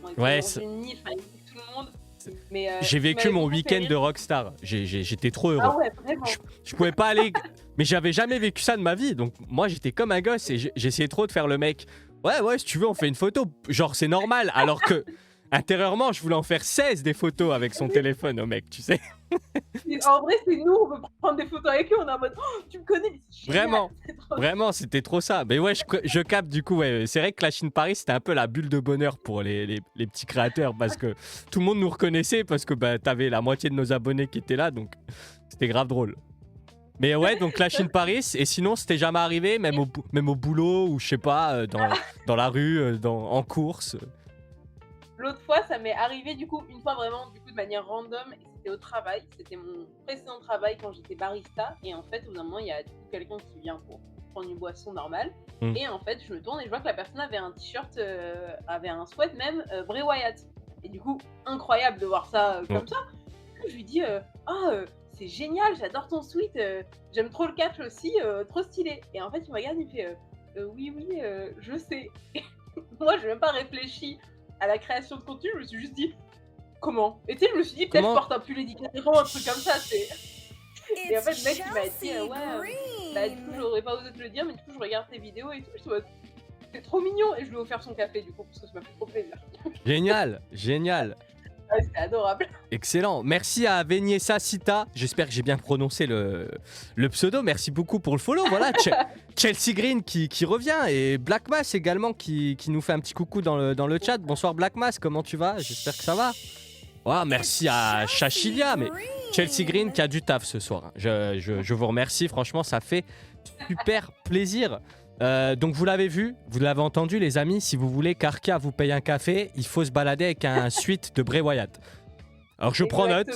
B: on était
A: Ouais,
B: dans une île, il fallait tout le monde. Mais,
A: j'ai vécu mon week-end de rockstar. J'étais trop heureux.
B: Ah ouais, vraiment.
A: Je pouvais pas aller. Mais j'avais jamais vécu ça de ma vie. Donc moi, j'étais comme un gosse, et j'essayais trop de faire le mec. Ouais, si tu veux, on fait une photo. Genre, c'est normal. Alors que intérieurement, je voulais en faire 16 des photos avec son téléphone au mec, tu sais.
B: En vrai, c'est nous, on veut prendre des photos avec eux, on est en mode oh, tu me connais, mais c'est génial.
A: Vraiment, c'était trop ça. Mais ouais, je capte du coup. Ouais, c'est vrai que Clash in Paris, c'était un peu la bulle de bonheur pour les petits créateurs, parce que tout le monde nous reconnaissait, parce que t'avais la moitié de nos abonnés qui étaient là, donc c'était grave drôle. Mais ouais, donc Clash in Paris. Et sinon, c'était jamais arrivé, même au boulot, ou je sais pas, dans la rue, en course.
B: L'autre fois, ça m'est arrivé du coup une fois vraiment de manière random, et c'était au travail. C'était mon précédent travail quand j'étais barista, et en fait au bout d'un moment il y a quelqu'un qui vient pour prendre une boisson normale, et en fait je me tourne et je vois que la personne avait un t-shirt, avait un sweat même Bray Wyatt, et du coup incroyable de voir ça comme ça. Je lui dis c'est génial, j'adore ton sweat, j'aime trop le catch aussi, trop stylé. Et en fait il me regarde, il me fait oui je sais. Moi j'ai même pas réfléchi à la création de contenu, je me suis juste dit comment. Et tu sais, je me suis dit peut-être je porte un pull éducateur, un truc comme ça, c'est. Et en fait, le mec il m'a dit du coup j'aurais pas osé te le dire, mais du coup je regarde tes vidéos et tout, je suis c'est trop mignon, et je lui ai offert son café du coup parce que ça m'a fait trop plaisir.
A: Génial.
B: Ouais, c'était adorable.
A: Excellent. Merci à Veniesa Sita. J'espère que j'ai bien prononcé le pseudo. Merci beaucoup pour le follow. Voilà, Chelsea Green qui revient, et Black Mass également qui nous fait un petit coucou dans le chat. Bonsoir Black Mass, comment tu vas? J'espère que ça va. Oh, merci à Chachilia, mais Chelsea Green qui a du taf ce soir. Je vous remercie, franchement, ça fait super plaisir. Donc vous l'avez vu, vous l'avez entendu les amis, si vous voulez qu'Arkia vous paye un café, il faut se balader avec un suite de Bray Wyatt. Alors je prends note,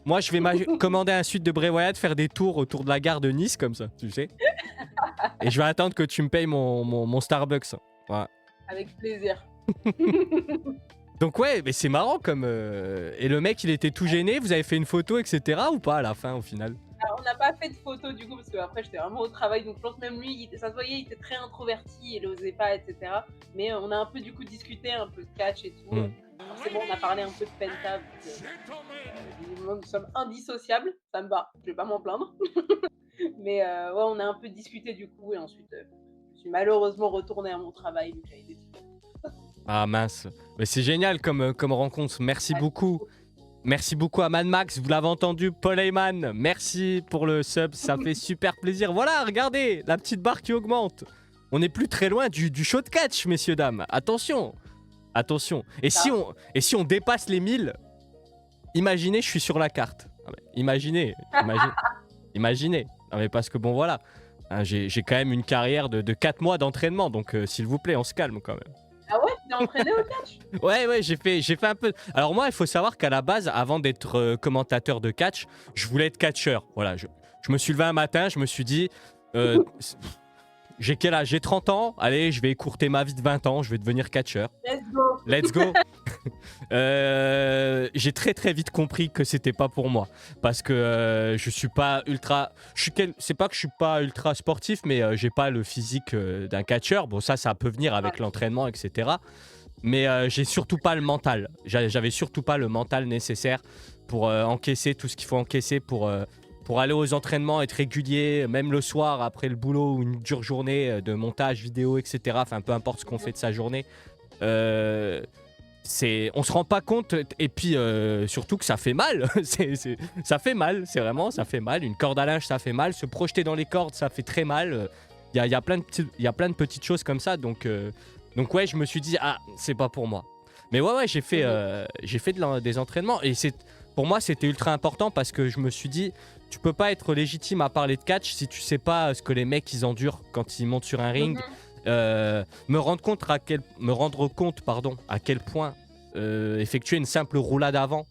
A: moi je vais commander un suite de Bray Wyatt, faire des tours autour de la gare de Nice comme ça, tu sais. Et je vais attendre que tu me payes mon Starbucks. Voilà.
B: Avec plaisir.
A: Donc ouais, mais c'est marrant comme... Et le mec il était tout gêné, vous avez fait une photo etc. ou pas à la fin au final?
B: Alors, on n'a pas fait de photo du coup parce que après j'étais vraiment au travail, donc je pense même lui, ça se voyait, il était très introverti, il osait pas, etc. Mais on a un peu du coup discuté, un peu de catch et tout. C'est bon, on a parlé un peu de Penta. Nous sommes indissociables, ça me va, je vais pas m'en plaindre. Mais ouais, on a un peu discuté du coup, et ensuite je suis malheureusement retournée à mon travail, donc j'avais des trucs.
A: Ah mince, mais c'est génial comme rencontre, merci beaucoup. Merci beaucoup à Mad Max, vous l'avez entendu, Paul Heyman, merci pour le sub, ça fait super plaisir. Voilà, regardez, la petite barre qui augmente. On n'est plus très loin du show de catch, messieurs, dames. Attention. Et si on dépasse les 1000, imaginez, je suis sur la carte. Ah bah, imaginez. Non mais parce que bon voilà, hein, j'ai quand même une carrière de 4 mois d'entraînement, donc s'il vous plaît, on se calme quand même.
B: Ah ouais, tu t'es entraîné au catch?
A: Ouais, j'ai fait un peu. Alors moi, il faut savoir qu'à la base, avant d'être commentateur de catch, je voulais être catcheur. Voilà, je me suis levé un matin, je me suis dit, euh, j'ai quel âge? J'ai 30 ans. Allez, je vais écourter ma vie de 20 ans, je vais devenir catcheur.
B: Let's go.
A: Let's go. J'ai très très vite compris que c'était pas pour moi parce que je suis pas ultra. C'est pas que je suis pas ultra sportif, mais j'ai pas le physique d'un catcheur. Bon, ça peut venir avec l'entraînement, etc. Mais j'ai surtout pas le mental. J'avais surtout pas le mental nécessaire pour encaisser tout ce qu'il faut encaisser pour aller aux entraînements, être régulier, même le soir après le boulot ou une dure journée de montage vidéo, etc. Enfin, peu importe ce qu'on fait de sa journée. Euh, on se rend pas compte, et puis surtout que ça fait mal. Ça fait mal, c'est vraiment, ça fait mal. Une corde à linge, ça fait mal. Se projeter dans les cordes, ça fait très mal. Il y a plein de petites choses comme ça, donc ouais, je me suis dit, ah, c'est pas pour moi. Mais ouais, j'ai fait des entraînements, et pour moi, c'était ultra important parce que je me suis dit, tu peux pas être légitime à parler de catch si tu sais pas ce que les mecs ils endurent quand ils montent sur un ring. Me rendre compte à quel point effectuer une simple roulade avant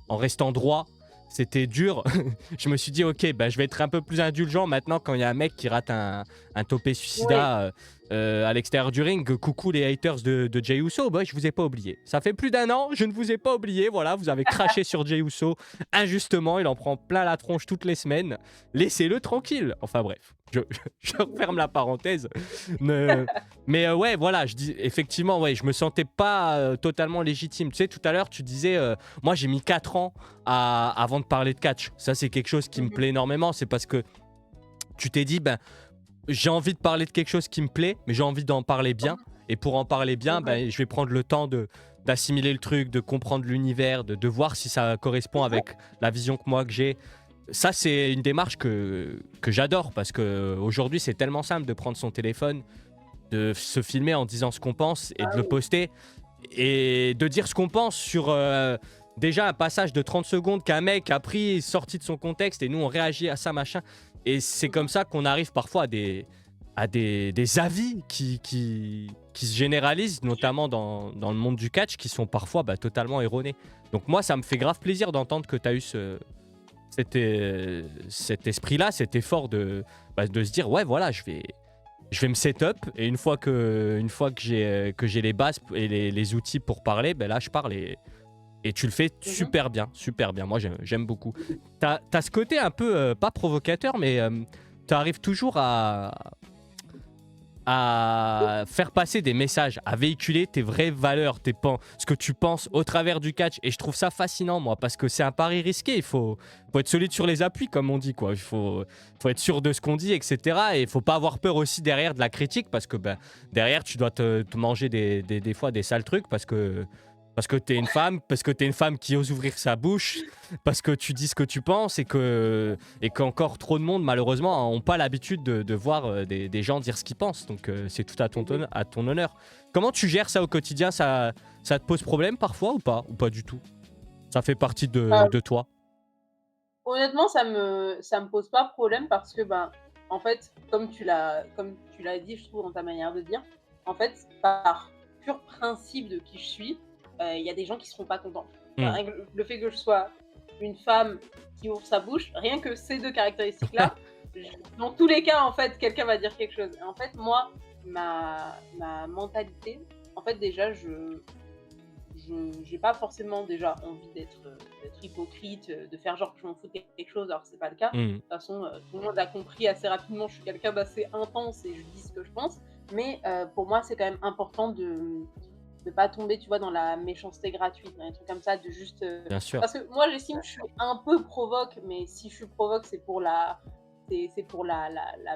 A: en restant droit, c'était dur. Je me suis dit, ok, bah, je vais être un peu plus indulgent maintenant quand il y a un mec qui rate un topé suicida à l'extérieur du ring. Coucou les haters de Jey Uso, bah, je vous ai pas oublié. Ça fait plus d'1 an, je ne vous ai pas oublié. Voilà, vous avez craché sur Jey Uso injustement, il en prend plein la tronche toutes les semaines. Laissez-le tranquille. Enfin bref. Je referme la parenthèse. Mais ouais, voilà, je dis effectivement, ouais, je me sentais pas totalement légitime. Tu sais, tout à l'heure, tu disais, moi j'ai mis 4 ans avant de parler de catch. Ça, c'est quelque chose qui me plaît énormément. C'est parce que tu t'es dit, ben, j'ai envie de parler de quelque chose qui me plaît, mais j'ai envie d'en parler bien. Et pour en parler bien, ben, je vais prendre le temps d'assimiler le truc, de comprendre l'univers, de voir si ça correspond avec la vision que j'ai. Ça, c'est une démarche que j'adore parce qu'aujourd'hui, c'est tellement simple de prendre son téléphone, de se filmer en disant ce qu'on pense et de le poster et de dire ce qu'on pense sur déjà un passage de 30 secondes qu'un mec a pris, sorti de son contexte et nous, on réagit à ça, machin. Et c'est comme ça qu'on arrive parfois à des avis qui se généralisent, notamment dans le monde du catch, qui sont parfois totalement erronés. Donc moi, ça me fait grave plaisir d'entendre que tu as eu cet esprit-là, cet effort de se dire ouais voilà, je vais me set up et une fois que j'ai les bases et les outils pour parler, ben là je parle et tu le fais super bien. Moi j'aime beaucoup. T'as ce côté un peu pas provocateur, mais tu arrives toujours à faire passer des messages, à véhiculer tes vraies valeurs, ce que tu penses au travers du catch. Et je trouve ça fascinant, moi, parce que c'est un pari risqué. Il faut être solide sur les appuis, comme on dit, quoi. Il faut être sûr de ce qu'on dit, etc. Et il faut pas avoir peur aussi derrière de la critique, parce que derrière, tu dois te manger des fois des sales trucs, parce que t'es une femme qui ose ouvrir sa bouche, parce que tu dis ce que tu penses et qu'encore trop de monde malheureusement n'ont pas l'habitude de voir des gens dire ce qu'ils pensent. Donc c'est tout à ton honneur. Comment tu gères ça au quotidien? Ça te pose problème parfois ou pas du tout? Ça fait partie de toi?
B: Honnêtement, ça me pose pas problème parce que, en fait, comme tu l'as dit, je trouve, dans ta manière de dire, en fait, par pur principe de qui je suis, il y a des gens qui seront pas contents. Enfin,
A: Hmm.
B: rien que le fait que je sois une femme qui ouvre sa bouche, rien que ces 2 caractéristiques-là, dans tous les cas, en fait, quelqu'un va dire quelque chose. Et en fait, moi, ma mentalité, en fait, déjà, j'ai pas forcément déjà envie d'être hypocrite, de faire genre que je m'en fous de quelque chose alors que c'est pas le cas. De
A: Hmm.
B: toute façon, tout le monde a compris assez rapidement, je suis quelqu'un d'assez intense et je dis ce que je pense. Mais pour moi, c'est quand même important de pas tomber, tu vois, dans la méchanceté gratuite, dans des trucs comme ça, de juste,
A: Bien sûr.
B: parce que moi, j'estime que je suis un peu provoque, mais si je suis provoque, c'est pour la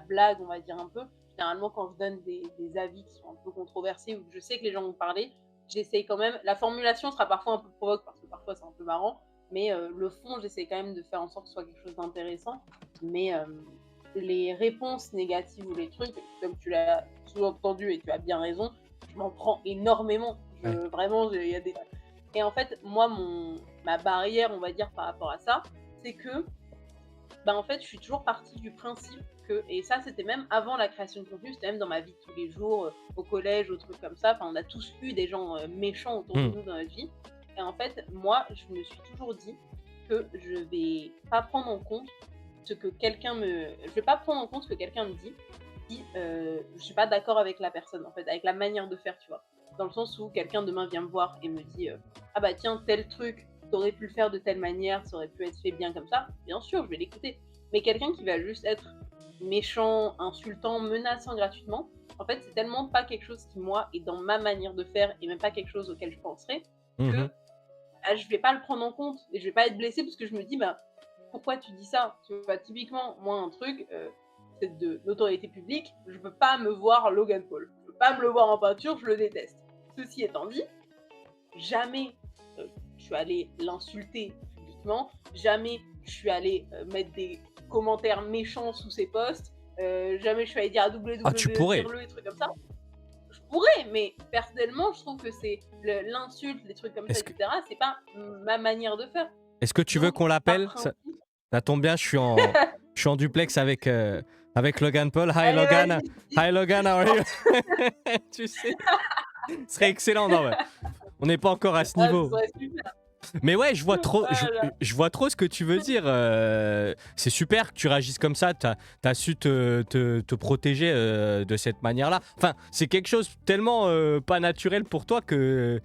B: blague, on va dire un peu. Généralement, quand je donne des avis qui sont un peu controversés ou que je sais que les gens vont parler, j'essaye quand même. La formulation sera parfois un peu provoque parce que parfois c'est un peu marrant, mais le fond, j'essaie quand même de faire en sorte que ce soit quelque chose d'intéressant. Mais les réponses négatives ou les trucs, comme tu l'as sous-entendu et tu as bien raison, je m'en prends énormément.
A: Ouais.
B: Vraiment, il y a des. Et en fait, moi, ma barrière, on va dire, par rapport à ça, c'est que, bah, en fait, je suis toujours partie du principe que et ça, c'était même avant la création de contenu, c'était même dans ma vie de tous les jours, au collège, aux trucs comme ça. Enfin, on a tous eu des gens, méchants autour de
A: Hmm.
B: nous dans notre vie et en fait, moi, je me suis toujours dit que je vais pas prendre en compte ce que quelqu'un me je vais pas prendre en compte ce que quelqu'un me dit si, je suis pas d'accord avec la personne, en fait, avec la manière de faire, tu vois? Dans le sens où quelqu'un demain vient me voir et me dit, «Ah bah tiens, tel truc, t'aurais pu le faire de telle manière, ça aurait pu être fait bien comme ça», bien sûr, je vais l'écouter. Mais quelqu'un qui va juste être méchant, insultant, menaçant gratuitement, en fait, c'est tellement pas quelque chose qui, moi, est dans ma manière de faire et même pas quelque chose auquel je penserais que,
A: Mhm.
B: je vais pas le prendre en compte et je vais pas être blessée parce que je me dis: «Bah, pourquoi tu dis ça?» Tu vois? Typiquement, moi, un truc, c'est de l'autorité publique, je peux pas me voir Logan Paul. Je peux pas me le voir en peinture, je le déteste. Ceci étant dit, jamais, je suis allée l'insulter publiquement, jamais je suis allée, mettre des commentaires méchants sous ses posts, jamais je suis allée dire à
A: Ah, tu
B: WW
A: pourrais.
B: tire-le et trucs comme ça. Je pourrais, mais personnellement, je trouve que c'est l'insulte, les trucs comme ça
A: Est-ce
B: et
A: que,
B: cetera, c'est pas ma manière de faire.
A: est-ce que tu veux
B: Donc
A: qu'on
B: par
A: l'appelle?
B: principe
A: Ça tombe bien, je suis en duplex avec Logan Paul. Hi
B: allez
A: Logan.
B: vas-y, dis
A: Hi Logan, how are
B: non,
A: you? Tu sais, ce serait excellent. Non, ouais. On n'est pas encore à ce
B: ah ce
A: niveau.
B: serait super.
A: Mais ouais, je vois trop,
B: Voilà.
A: je vois trop ce que tu veux dire. C'est super que tu réagisses comme ça. T'as su te protéger de cette manière-là. Enfin, c'est quelque chose tellement pas naturel pour toi que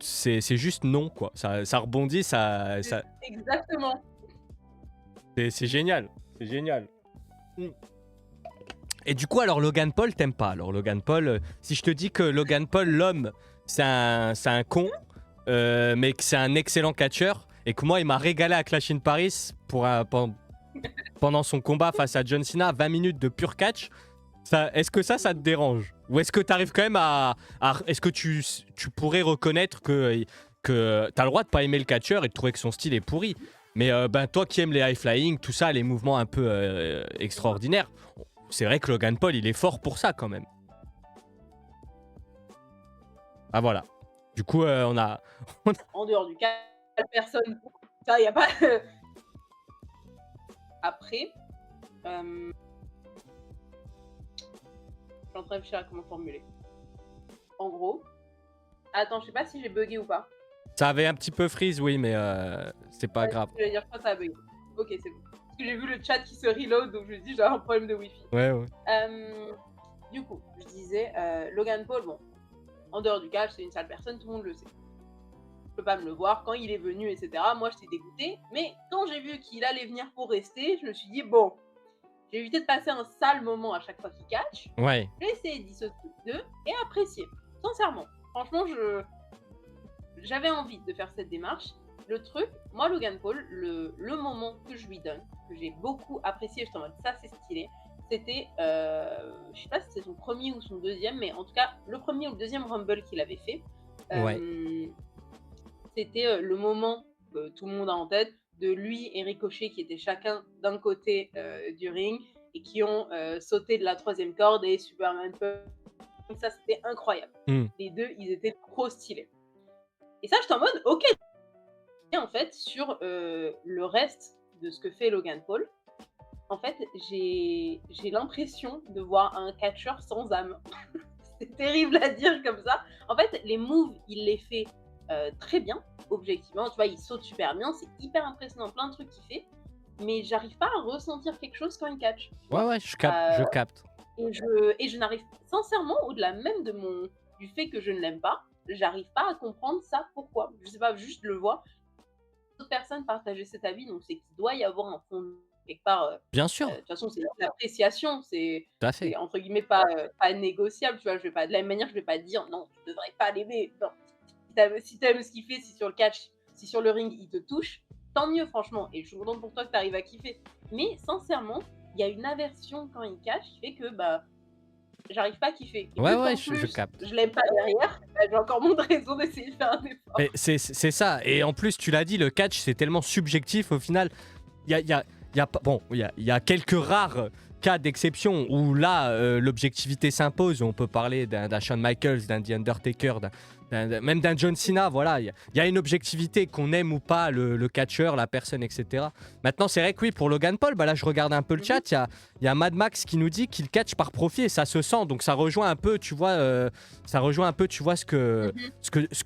A: c'est juste non, quoi. Ça rebondit,
B: C'est exactement.
A: c'est génial. C'est génial. Mm. Et du coup, alors Logan Paul, t'aimes pas? Alors Logan Paul, si je te dis que Logan Paul, l'homme, c'est un con, mais que c'est un excellent catcheur, et que moi, il m'a régalé à Clash in Paris pendant son combat face à John Cena, 20 minutes de pur catch, est-ce que ça te dérange? Ou est-ce que tu arrives quand même est-ce que tu pourrais reconnaître que t'as le droit de pas aimer le catcheur et de trouver que son style est pourri, mais ben, toi qui aimes les high flying, tout ça, les mouvements un peu extraordinaires, c'est vrai que Logan Paul, il est fort pour ça quand même. Ah voilà. Du coup,
B: En dehors du cas, personne ça, y a pas après, je suis en train de réfléchir à comment formuler. En gros attends, je sais pas si j'ai buggé ou pas.
A: Ça avait un petit peu freeze, oui, mais c'est pas
B: Ouais,
A: grave.
B: j'allais dire, je crois que ça a bugué. OK, c'est bon. Parce que j'ai vu le chat qui se reload, donc je me suis dit: «J'ai un problème de wifi».
A: Ouais, ouais.
B: Du coup, je disais, Logan Paul, bon, en dehors du catch, c'est une sale personne, tout le monde le sait. Je peux pas me le voir quand il est venu et cetera. Moi, j'étais dégoûtée, mais quand j'ai vu qu'il allait venir pour rester, je me suis dit: «Bon, j'ai évité de passer un sale moment à chaque fois qu'il catch.
A: Ouais.
B: Je vais essayer de dissocier les 2 et apprécier». Sincèrement, franchement, j'avais envie de faire cette démarche. Le truc, moi, Logan Paul, le moment que je lui donne, que j'ai beaucoup apprécié, j'étais en mode ça c'est stylé, c'était, je sais pas si c'était son premier ou son deuxième, mais en tout cas, le premier ou le deuxième Rumble qu'il avait fait.
A: Ouais.
B: C'était le moment que tout le monde a en tête de lui et Ricochet qui étaient chacun d'un côté du ring et qui ont sauté de la troisième corde et Superman Punch. Ça, c'était incroyable.
A: Mm.
B: Les deux, ils étaient trop stylés. Et ça, j'étais en mode, ok. Et en fait, sur le reste de ce que fait Logan Paul, en fait, j'ai l'impression de voir un catcheur sans âme. C'est terrible à dire comme ça. En fait, les moves, il les fait très bien, objectivement. Tu vois, il saute super bien, c'est hyper impressionnant, plein de trucs qu'il fait. Mais j'arrive pas à ressentir quelque chose quand il catch.
A: Ouais, ouais, je capte.
B: Et je n'arrive, sincèrement, au-delà même du fait que je ne l'aime pas, j'arrive pas à comprendre ça, pourquoi. Je sais pas, juste je le vois. D'autres personnes partageaient cet avis, donc c'est qu'il doit y avoir un fond quelque part.
A: Bien
B: De
A: sûr,
B: toute façon, c'est l'appréciation, c'est
A: tout à fait.
B: entre guillemets pas négociable, tu vois. Je vais pas, de la même manière, je vais pas dire non, tu devrais pas l'aimer. Non. Si t'aimes ce qu'il fait, si sur le catch, si sur le ring il te touche, tant mieux, franchement. Et je suis contente pour toi que tu arrives à kiffer. Mais sincèrement, il y a une aversion quand il catch qui fait que bah j'arrive pas à kiffer. Et
A: Ouais,
B: vu
A: ouais,
B: qu'en
A: je
B: plus,
A: capte.
B: je l'aime pas derrière, bah, j'ai encore moins de raison d'essayer de faire un effort.
A: Mais c'est ça. Et en plus, tu l'as dit, le catch, c'est tellement subjectif au final. Il y a pas- bon, il y a quelques rares cas d'exception où là, l'objectivité s'impose. On peut parler d'un Shawn Michaels, d'un The Undertaker, même d'un John Cena. Voilà, il y a une objectivité, qu'on aime ou pas le catcheur, la personne, etc. Maintenant, c'est vrai que oui, pour Logan Paul, bah là, je regarde un peu le chat. Il y a Mad Max qui nous dit qu'il catch par profit et ça se sent. Donc, ça rejoint un peu, tu vois, ce que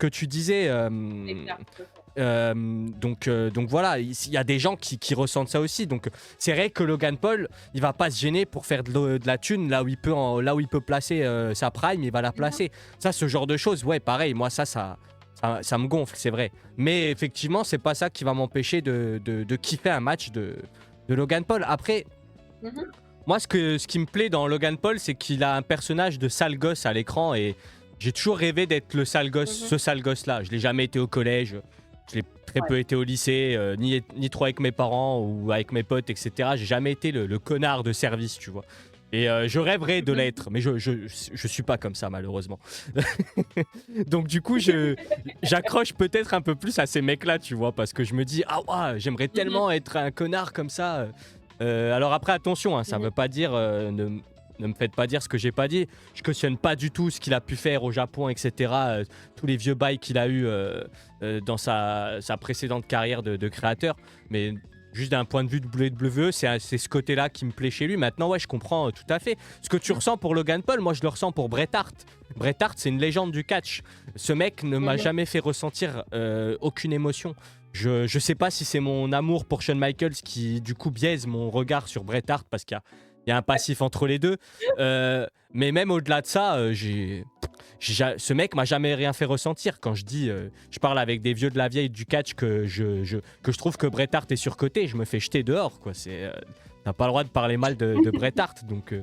A: tu disais.
B: C'est clair.
A: Donc voilà, il y a des gens qui ressentent ça aussi. Donc c'est vrai que Logan Paul, il va pas se gêner pour faire de la thune là où il peut placer sa prime, il va la placer. Ça, ce genre de choses, ouais, pareil, moi ça me gonfle, c'est vrai. Mais effectivement, c'est pas ça qui va m'empêcher de kiffer un match de Logan Paul. Après, moi, ce qui me plaît dans Logan Paul, c'est qu'il a un personnage de sale gosse à l'écran et j'ai toujours rêvé d'être le sale gosse, ce sale gosse-là. Je l'ai jamais été au collège. Je l'ai très peu été au lycée, ni trop avec mes parents ou avec mes potes, etc. J'ai jamais été le connard de service, tu vois. Et je rêverais de l'être, mais je suis pas comme ça, malheureusement. Donc du coup, j'accroche peut-être un peu plus à ces mecs-là, tu vois, parce que je me dis, ah ouais, j'aimerais tellement être un connard comme ça. Alors après, attention, hein, ça veut pas dire... Ne me faites pas dire ce que j'ai pas dit. Je cautionne pas du tout ce qu'il a pu faire au Japon, etc. Tous les vieux bails qu'il a eu dans sa précédente carrière de créateur. Mais juste d'un point de vue de WWE, c'est ce côté-là qui me plaît chez lui. Maintenant, ouais, je comprends tout à fait. Ce que tu ressens pour Logan Paul, moi, je le ressens pour Bret Hart. Bret Hart, c'est une légende du catch. Ce mec ne m'a jamais fait ressentir aucune émotion. Je sais pas si c'est mon amour pour Shawn Michaels qui, du coup, biaise mon regard sur Bret Hart parce qu'il y a un passif entre les deux. Mais même au-delà de ça, ce mec m'a jamais rien fait ressentir. Quand je parle avec des vieux de la vieille du catch que je trouve que Bret Hart est surcoté, je me fais jeter dehors, quoi. T'as pas le droit de parler mal de Bret Hart. Donc,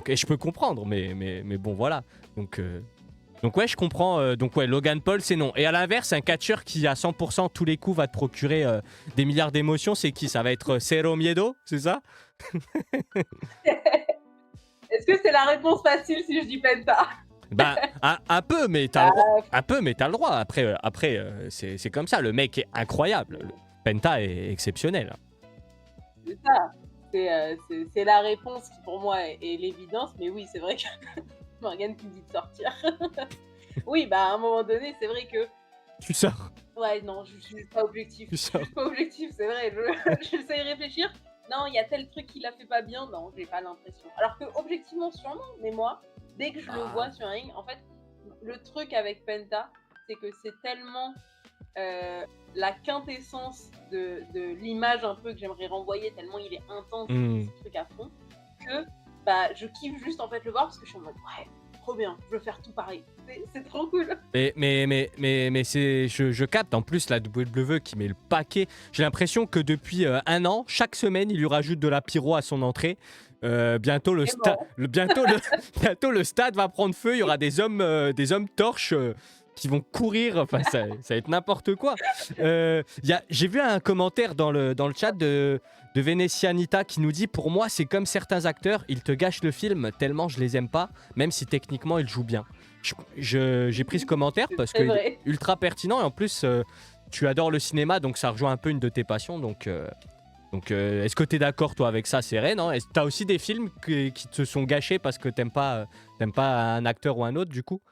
A: et je peux comprendre, mais bon, voilà. Donc ouais, je comprends. Donc ouais, Logan Paul, c'est non. Et à l'inverse, un catcheur qui à 100% tous les coups va te procurer des milliards d'émotions, c'est qui? Ça va être Cero Miedo, c'est ça?
B: Est-ce que c'est la réponse facile si je dis Penta?
A: Bah, un peu, mais t'as le droit. Un peu, mais t'as le droit. Après c'est comme ça. Le mec est incroyable. Le Penta est exceptionnel.
B: C'est ça. C'est la réponse qui pour moi est l'évidence. Mais oui, c'est vrai que Morgane qui me dit de sortir. Oui, bah à un moment donné, c'est vrai que...
A: Tu sors.
B: Ouais, non, je suis pas objectif.
A: Tu sors.
B: Je suis pas objectif, c'est vrai. J'essaie de réfléchir. Non, il y a tel truc qui l'a fait pas bien. Non, j'ai pas l'impression. Alors que objectivement, sûrement, mais moi, dès que je le vois sur un ring, en fait, le truc avec Penta, c'est que c'est tellement la quintessence de l'image un peu que j'aimerais renvoyer, tellement il est intense, ce truc à fond, que bah, je kiffe juste en fait le voir parce que je suis en mode ouais, trop bien, je veux faire tout pareil. C'est trop cool.
A: Mais je capte en plus la WWE qui met le paquet. J'ai l'impression que depuis un an, chaque semaine, il lui rajoute de la pyro à son entrée. Bientôt le stade va prendre feu. Il y aura des hommes torches qui vont courir. Enfin, ça va être n'importe quoi. J'ai vu un commentaire dans le chat de Venetianita qui nous dit: pour moi, c'est comme certains acteurs, ils te gâchent le film tellement je les aime pas, même si techniquement ils jouent bien. J'ai pris ce commentaire parce qu'il est ultra pertinent et en plus tu adores le cinéma, donc ça rejoint un peu une de tes passions. Donc est-ce que tu es d'accord toi avec ça, Sérène, non? Est-ce que tu as aussi des films qui te sont gâchés parce que t'aimes pas un acteur ou un autre du coup?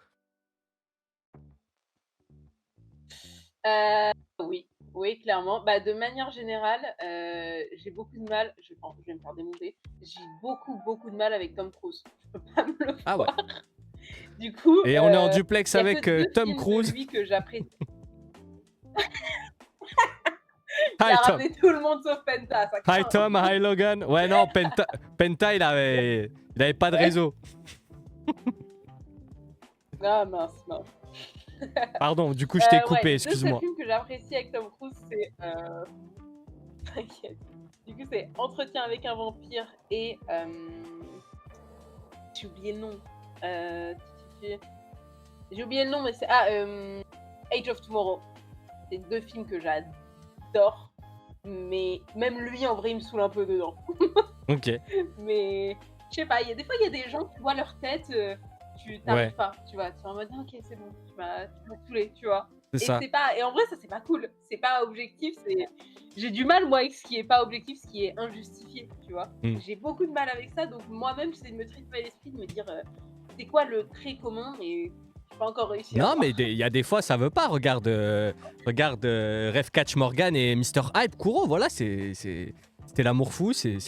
B: Oui, clairement. Bah, de manière générale, j'ai beaucoup de mal, je vais me faire démonter, j'ai beaucoup de mal avec Tom Cruise. Je peux pas me le voir.
A: Ah ouais.
B: Du coup,
A: et on est en duplex avec Tom
B: Cruise.
A: Cruise.
B: Lui que j'apprécie.
A: Hi,
B: il a
A: Tom.
B: ramené tout le monde sauf Penta. Ça
A: hi Tom, hi Logan. Ouais non, Penta il avait pas de réseau.
B: Ah mince.
A: Pardon, du coup je t'ai coupé, excuse-moi.
B: Le film que j'apprécie avec Tom Cruise, c'est... T'inquiète. Du coup, c'est Entretien avec un vampire et... J'ai oublié le nom. J'ai oublié le nom, mais c'est... Age of Tomorrow. C'est deux films que j'adore. Mais même lui, en vrai, il me saoule un peu dedans.
A: Ok.
B: Mais... Je sais pas, des fois, il y a des gens, tu vois leur tête... tu t'arrives pas, tu vois, tu es en mode ok, c'est bon, tu m'as saoulé, tu vois.
A: C'est
B: Et
A: ça.
B: c'est pas et en vrai, ça, c'est pas cool. C'est pas objectif, c'est j'ai du mal, moi, avec ce qui est pas objectif, ce qui est injustifié, tu vois?
A: Mmh.
B: J'ai beaucoup de mal avec ça, donc moi-même, j'essaie de me triturer l'esprit, de me dire, «C'est quoi le trait commun?» et j'ai pas encore réussi à
A: Non, mais
B: voir.
A: il y a des fois, ça veut pas. Regarde Ref Catch Morgan et Mister Hype Kuro. Voilà, c'était l'amour fou. C'est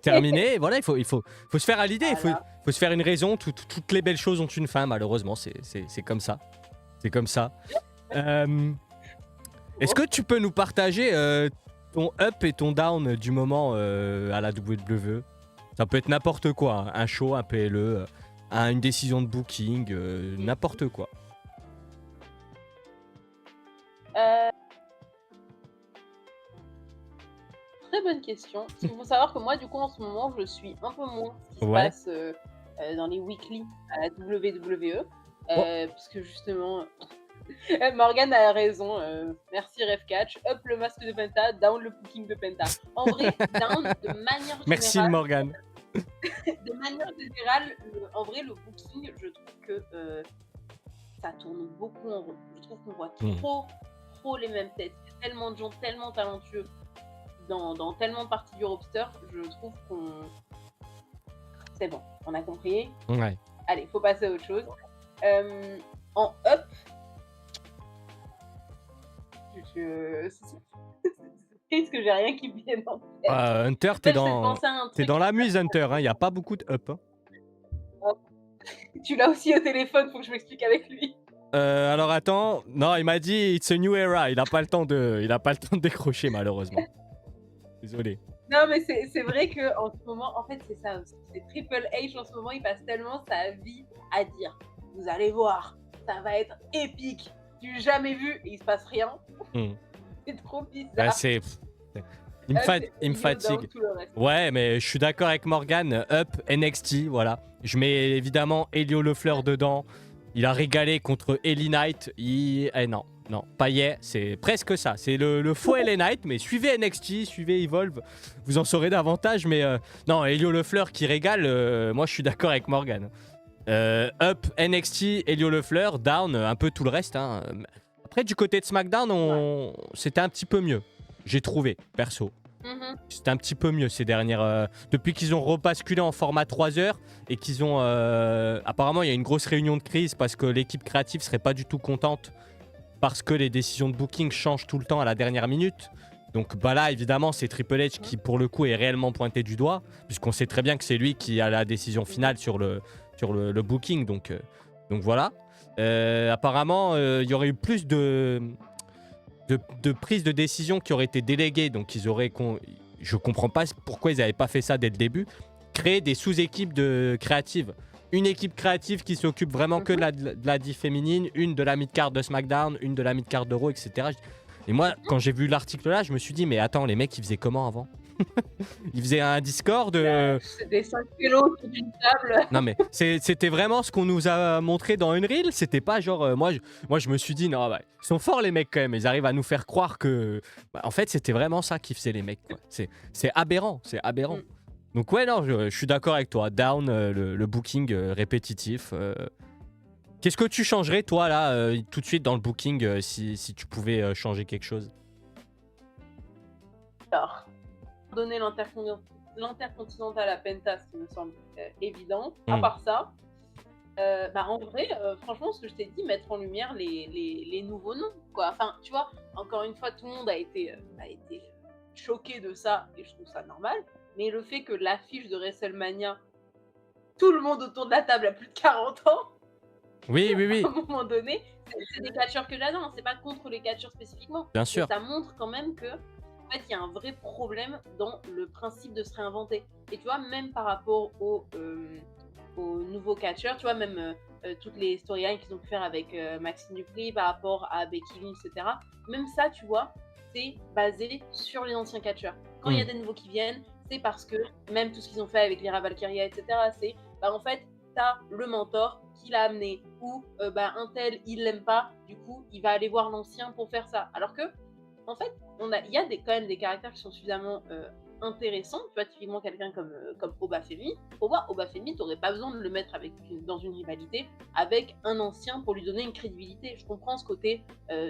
A: terminé. Et voilà, faut se faire à l'idée.
B: Voilà.
A: Faut se faire une raison. Toutes les belles choses ont une fin, malheureusement. C'est comme ça. C'est comme ça. Euh, Est-ce
B: Oh.
A: que tu peux nous partager ton up et ton down du moment à la WWE? Ça peut être n'importe quoi, hein. Un show, un PLE, une décision de booking, n'importe quoi.
B: Heu, Très bonne question. Parce qu'il faut savoir que moi, du coup, en ce moment, je suis un peu moins ce qui se
A: Ouais.
B: passe, dans les weekly à la WWE,
A: Oh,
B: parce que justement, Morgane a raison, merci Refcatch. Up le masque de Penta, down le booking de Penta. En vrai, down
A: merci Morgan.
B: de manière générale, en vrai, le booking, je trouve que ça tourne beaucoup en rond. Je trouve qu'on voit
A: Hmm.
B: trop les mêmes têtes. Il y a tellement de gens tellement talentueux dans tellement de parties du roster. Je trouve qu'on. C'est bon, on a compris.
A: Ouais.
B: Allez, faut passer à autre chose. Euh, En up, c'est triste que j'ai rien qui me vienne en tête.
A: Hunter,
B: En fait, j'essaie de penser à un
A: t'es
B: truc.
A: dans la muse, Hunter. Il n'y a pas beaucoup de up, hein.
B: Tu l'as aussi au téléphone, faut que je m'explique avec lui.
A: Alors attends. Non, il m'a dit it's a new era. Il a pas le temps de décrocher, malheureusement. Désolé.
B: Non, mais c'est vrai que en ce moment, en fait, c'est ça aussi. C'est Triple H en ce moment, il passe tellement sa vie à dire vous allez voir, ça va être épique, du jamais vu, et il se passe rien.
A: Hmm.
B: C'est trop
A: Bah,
B: bizarre. C'est
A: il me
B: Elio down
A: fatigue.
B: tout le reste.
A: Ouais, mais je suis d'accord avec Morgan. Up, NXT, voilà. Je mets évidemment Elio Lefleur dedans. Il a régalé contre Ellie Knight. Eh non, non, Payet, c'est presque ça. C'est le faux LA Knight, mais suivez NXT, suivez Evolve. Vous en saurez davantage. Mais non, Elio Lefleur qui régale, moi je suis d'accord avec Morgan. Up, NXT, Elio Lefleur, down, un peu tout le reste, hein. Après, du côté de SmackDown, c'était un petit peu mieux. J'ai trouvé, perso.
B: Mhm.
A: C'était un petit peu mieux ces dernières. Depuis qu'ils ont rebasculé en format 3 heures et qu'ils ont. Apparemment, il y a une grosse réunion de crise parce que l'équipe créative serait pas du tout contente parce que les décisions de booking changent tout le temps à la dernière minute. Donc bah là, évidemment, c'est Triple H qui, pour le coup, est réellement pointé du doigt, puisqu'on sait très bien que c'est lui qui a la décision finale sur le booking. Donc voilà. Apparemment, il y aurait eu plus de prise de décision qui auraient été déléguées. Donc ils auraient. Je comprends pas pourquoi ils n'avaient pas fait ça dès le début. Créer des sous-équipes créatives. Une équipe créative qui s'occupe vraiment que de la div féminine, une de la mid-card de SmackDown, une de la mid-card de Raw, etc. Et moi, quand j'ai vu l'article là, je me suis dit, mais attends, les mecs, ils faisaient comment avant? Ils faisaient un Discord.
B: C'est des 5 kilos sur une table.
A: Non, mais c'était vraiment ce qu'on nous a montré dans Unreal. C'était pas genre. Moi, je me suis dit, non, bah, ils sont forts, les mecs, quand même. Ils arrivent à nous faire croire que. Bah, en fait, c'était vraiment ça qui faisaient les mecs, quoi. C'est aberrant. C'est aberrant.
B: Mm.
A: Donc, ouais, non, je suis d'accord avec toi. Down, le booking répétitif. Qu'est-ce que tu changerais, toi, là, tout de suite dans le booking, si tu pouvais changer quelque chose?
B: Alors, donner l'intercontinental à Penta, ce qui me semble évident. À
A: Hmm.
B: part ça, bah, en vrai, franchement, ce que je t'ai dit, mettre en lumière les nouveaux noms, quoi. Enfin, tu vois, encore une fois, tout le monde a été choqué de ça, et je trouve ça normal. Mais le fait que l'affiche de WrestleMania, tout le monde autour de la table a plus de 40 ans,
A: Oui, oui,
B: à
A: oui,
B: un moment donné, c'est des catcheurs que j'adore, hein, c'est pas contre les catcheurs spécifiquement.
A: bien
B: Mais
A: sûr.
B: ça montre quand même que, en fait, il y a un vrai problème dans le principe de se réinventer. Et tu vois, même par rapport aux nouveaux catcheurs, tu vois, même toutes les storylines qu'ils ont pu faire avec Maxime Dupri par rapport à Becky Lynch, etc. Même ça, tu vois, c'est basé sur les anciens catcheurs. Quand il y a des nouveaux qui viennent, c'est parce que même tout ce qu'ils ont fait avec Lyra Valkyria, etc., c'est, bah, en fait, t'as le mentor qui l'a amené, ou bah, un tel, il l'aime pas, du coup, il va aller voir l'ancien pour faire ça. Alors que, en fait, il y a quand même des caractères qui sont suffisamment intéressant, tu vois, typiquement quelqu'un comme Obafemi, Obafemi, t'aurais pas besoin de le mettre dans une rivalité avec un ancien pour lui donner une crédibilité. Je comprends ce côté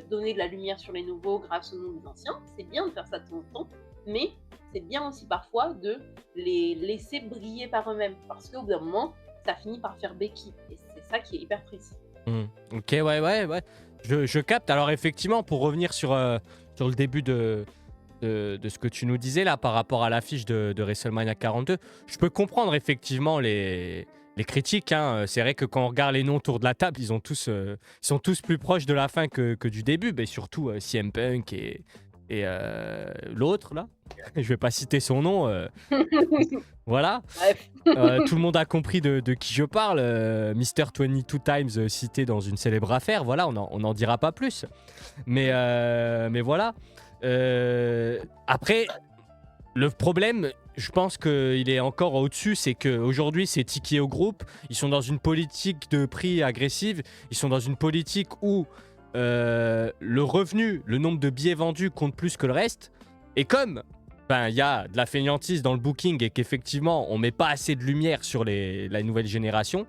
B: donner de la lumière sur les nouveaux grâce au nom des anciens, c'est bien de faire ça de temps en temps, mais c'est bien aussi parfois de les laisser briller par eux-mêmes, parce qu'au bout d'un moment, ça finit par faire béquille, et c'est ça qui est hyper triste.
A: Ok, ouais. Je capte. Alors effectivement, pour revenir sur le début de ce que tu nous disais là par rapport à l'affiche de WrestleMania 42, je peux comprendre effectivement les critiques. Hein. C'est vrai que quand on regarde les noms autour de la table, ils sont tous plus proches de la fin que du début, mais surtout CM Punk et l'autre là. Je vais pas citer son nom. Voilà.
B: Bref.
A: Tout le monde a compris de qui je parle. Mister 22 Times cité dans une célèbre affaire. Voilà, on en dira pas plus. Mais voilà. Après, le problème, je pense qu'il est encore au-dessus, c'est qu'aujourd'hui, c'est Tiki au groupe. Ils sont dans une politique de prix agressive. Ils sont dans une politique où le revenu, le nombre de billets vendus compte plus que le reste. Et comme il y a de la fainéantise dans le booking et qu'effectivement, on met pas assez de lumière sur la nouvelle génération,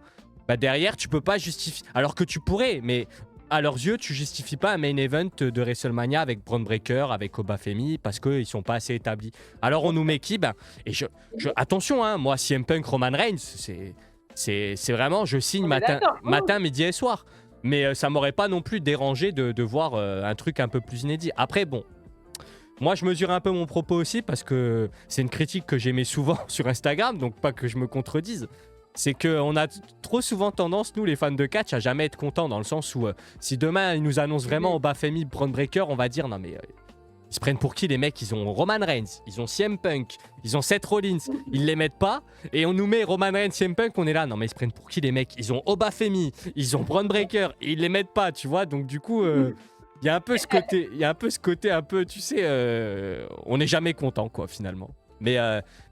A: derrière, tu peux pas justifier. Alors que tu pourrais, mais à leurs yeux, tu justifies pas un main event de WrestleMania avec Braun Breaker, avec Obafemi, parce qu'ils sont pas assez établis. Alors on nous met qui et attention, hein, moi, CM Punk, Roman Reigns, c'est vraiment, je signe matin, midi et soir. Mais ça m'aurait pas non plus dérangé de voir un truc un peu plus inédit. Après, bon, moi, je mesure un peu mon propos aussi parce que c'est une critique que j'aimais souvent sur Instagram, donc pas que je me contredise. C'est qu'on a trop souvent tendance, nous les fans de catch, à jamais être contents dans le sens où si demain ils nous annoncent vraiment Obafemi, Braun Breaker, on va dire non mais ils se prennent pour qui les mecs? Ils ont Roman Reigns, ils ont CM Punk, ils ont Seth Rollins, ils les mettent pas et on nous met Roman Reigns, CM Punk, on est là non mais ils se prennent pour qui les mecs? Ils ont Obafemi, ils ont Braun Breaker et ils les mettent pas, tu vois, donc du coup il y a un peu ce côté un peu, tu sais, on n'est jamais content quoi finalement. Mais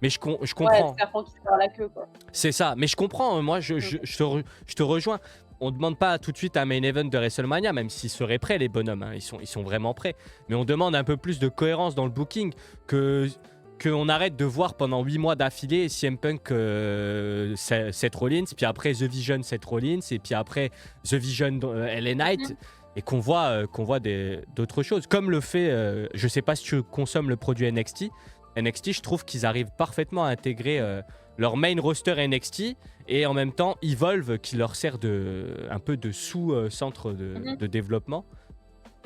A: je comprends.
B: Ouais, c'est Franck qui se part la queue, quoi.
A: C'est ça, mais je comprends. Moi, je te rejoins. On demande pas tout de suite un main event de WrestleMania, même s'ils seraient prêts, les bonhommes. Hein. Ils sont vraiment prêts. Mais on demande un peu plus de cohérence dans le booking, qu'on arrête de voir pendant 8 mois d'affilée CM Punk, Seth Rollins, puis après The Vision, Seth Rollins, et puis après The Vision, LA Knight. Et qu'on voit d'autres choses. Comme le fait, je sais pas si tu consommes le produit NXT. NXT, je trouve qu'ils arrivent parfaitement à intégrer leur main roster NXT et en même temps Evolve qui leur sert un peu de sous-centre de développement.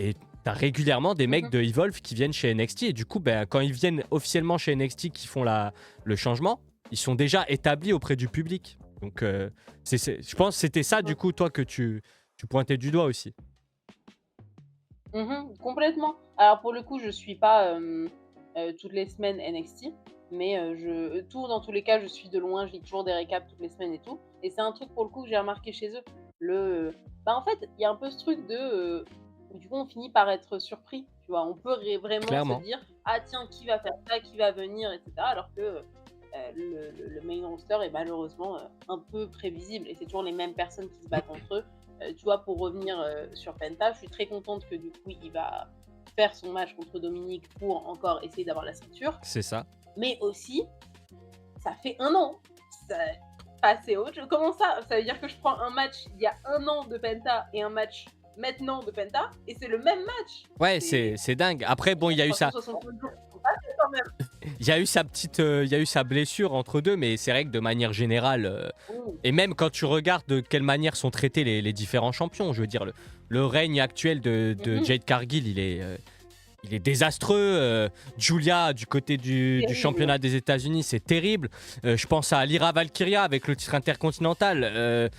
A: Et t'as régulièrement des mecs de Evolve qui viennent chez NXT et du coup, quand ils viennent officiellement chez NXT qui font le changement, ils sont déjà établis auprès du public. Donc je pense que c'était ça du coup toi que tu pointais du doigt aussi.
B: Complètement. Alors pour le coup, je suis pas toutes les semaines NXT, mais dans tous les cas, je suis de loin, je lis toujours des récaps toutes les semaines et tout. Et c'est un truc pour le coup que j'ai remarqué chez eux. En fait, il y a un peu ce truc où du coup on finit par être surpris, tu vois. On peut vraiment
A: Clairement.
B: se dire ah tiens, qui va faire ça, qui va venir, etc. Alors que le main roster est malheureusement un peu prévisible et c'est toujours les mêmes personnes qui se battent entre eux. Tu vois, pour revenir sur Penta, je suis très contente que du coup il va faire son match contre Dominique pour encore essayer d'avoir la ceinture.
A: C'est ça.
B: Mais aussi, ça fait 1 an. C'est autre chose. Comment ça? Ça veut dire que je prends un match il y a 1 an de Penta et un match maintenant de Penta et c'est le même match.
A: Ouais, c'est dingue. Après, bon, il y a eu ça. Il y a eu sa blessure entre deux, mais c'est vrai que de manière générale, et même quand tu regardes de quelle manière sont traités les différents champions, je veux dire, le règne actuel de Jade Cargill, il est désastreux. Julia, du côté du championnat des États-Unis, c'est terrible. Je pense à Lyra Valkyria avec le titre intercontinental.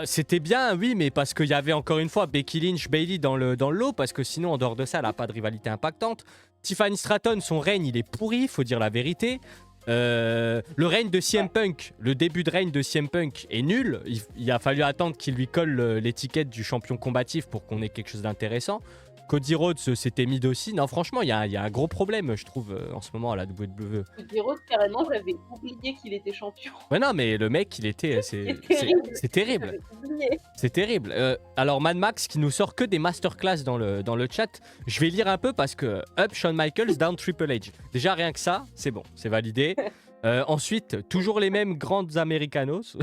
A: C'était bien, oui, mais parce qu'il y avait encore une fois Becky Lynch, Bayley dans le lot, parce que sinon, en dehors de ça, elle n'a pas de rivalité impactante. Tiffany Stratton, son règne, il est pourri, faut dire la vérité. Le règne de CM Punk, le début de règne de CM Punk est nul. Il a fallu attendre qu'il lui colle l'étiquette du champion combatif pour qu'on ait quelque chose d'intéressant. Cody Rhodes s'était mis aussi. Non, franchement, il y a un gros problème, je trouve, en ce moment à la WWE.
B: Cody Rhodes, carrément, j'avais oublié qu'il était champion.
A: Ouais, non, mais le mec, il était.
B: C'est terrible.
A: C'est terrible.
B: J'avais oublié.
A: C'est terrible. Alors, Mad Max qui nous sort que des masterclass dans le chat. Je vais lire un peu parce que up Shawn Michaels, down Triple H. Déjà, rien que ça, c'est bon, c'est validé. Ensuite, toujours les mêmes grandes Americanos.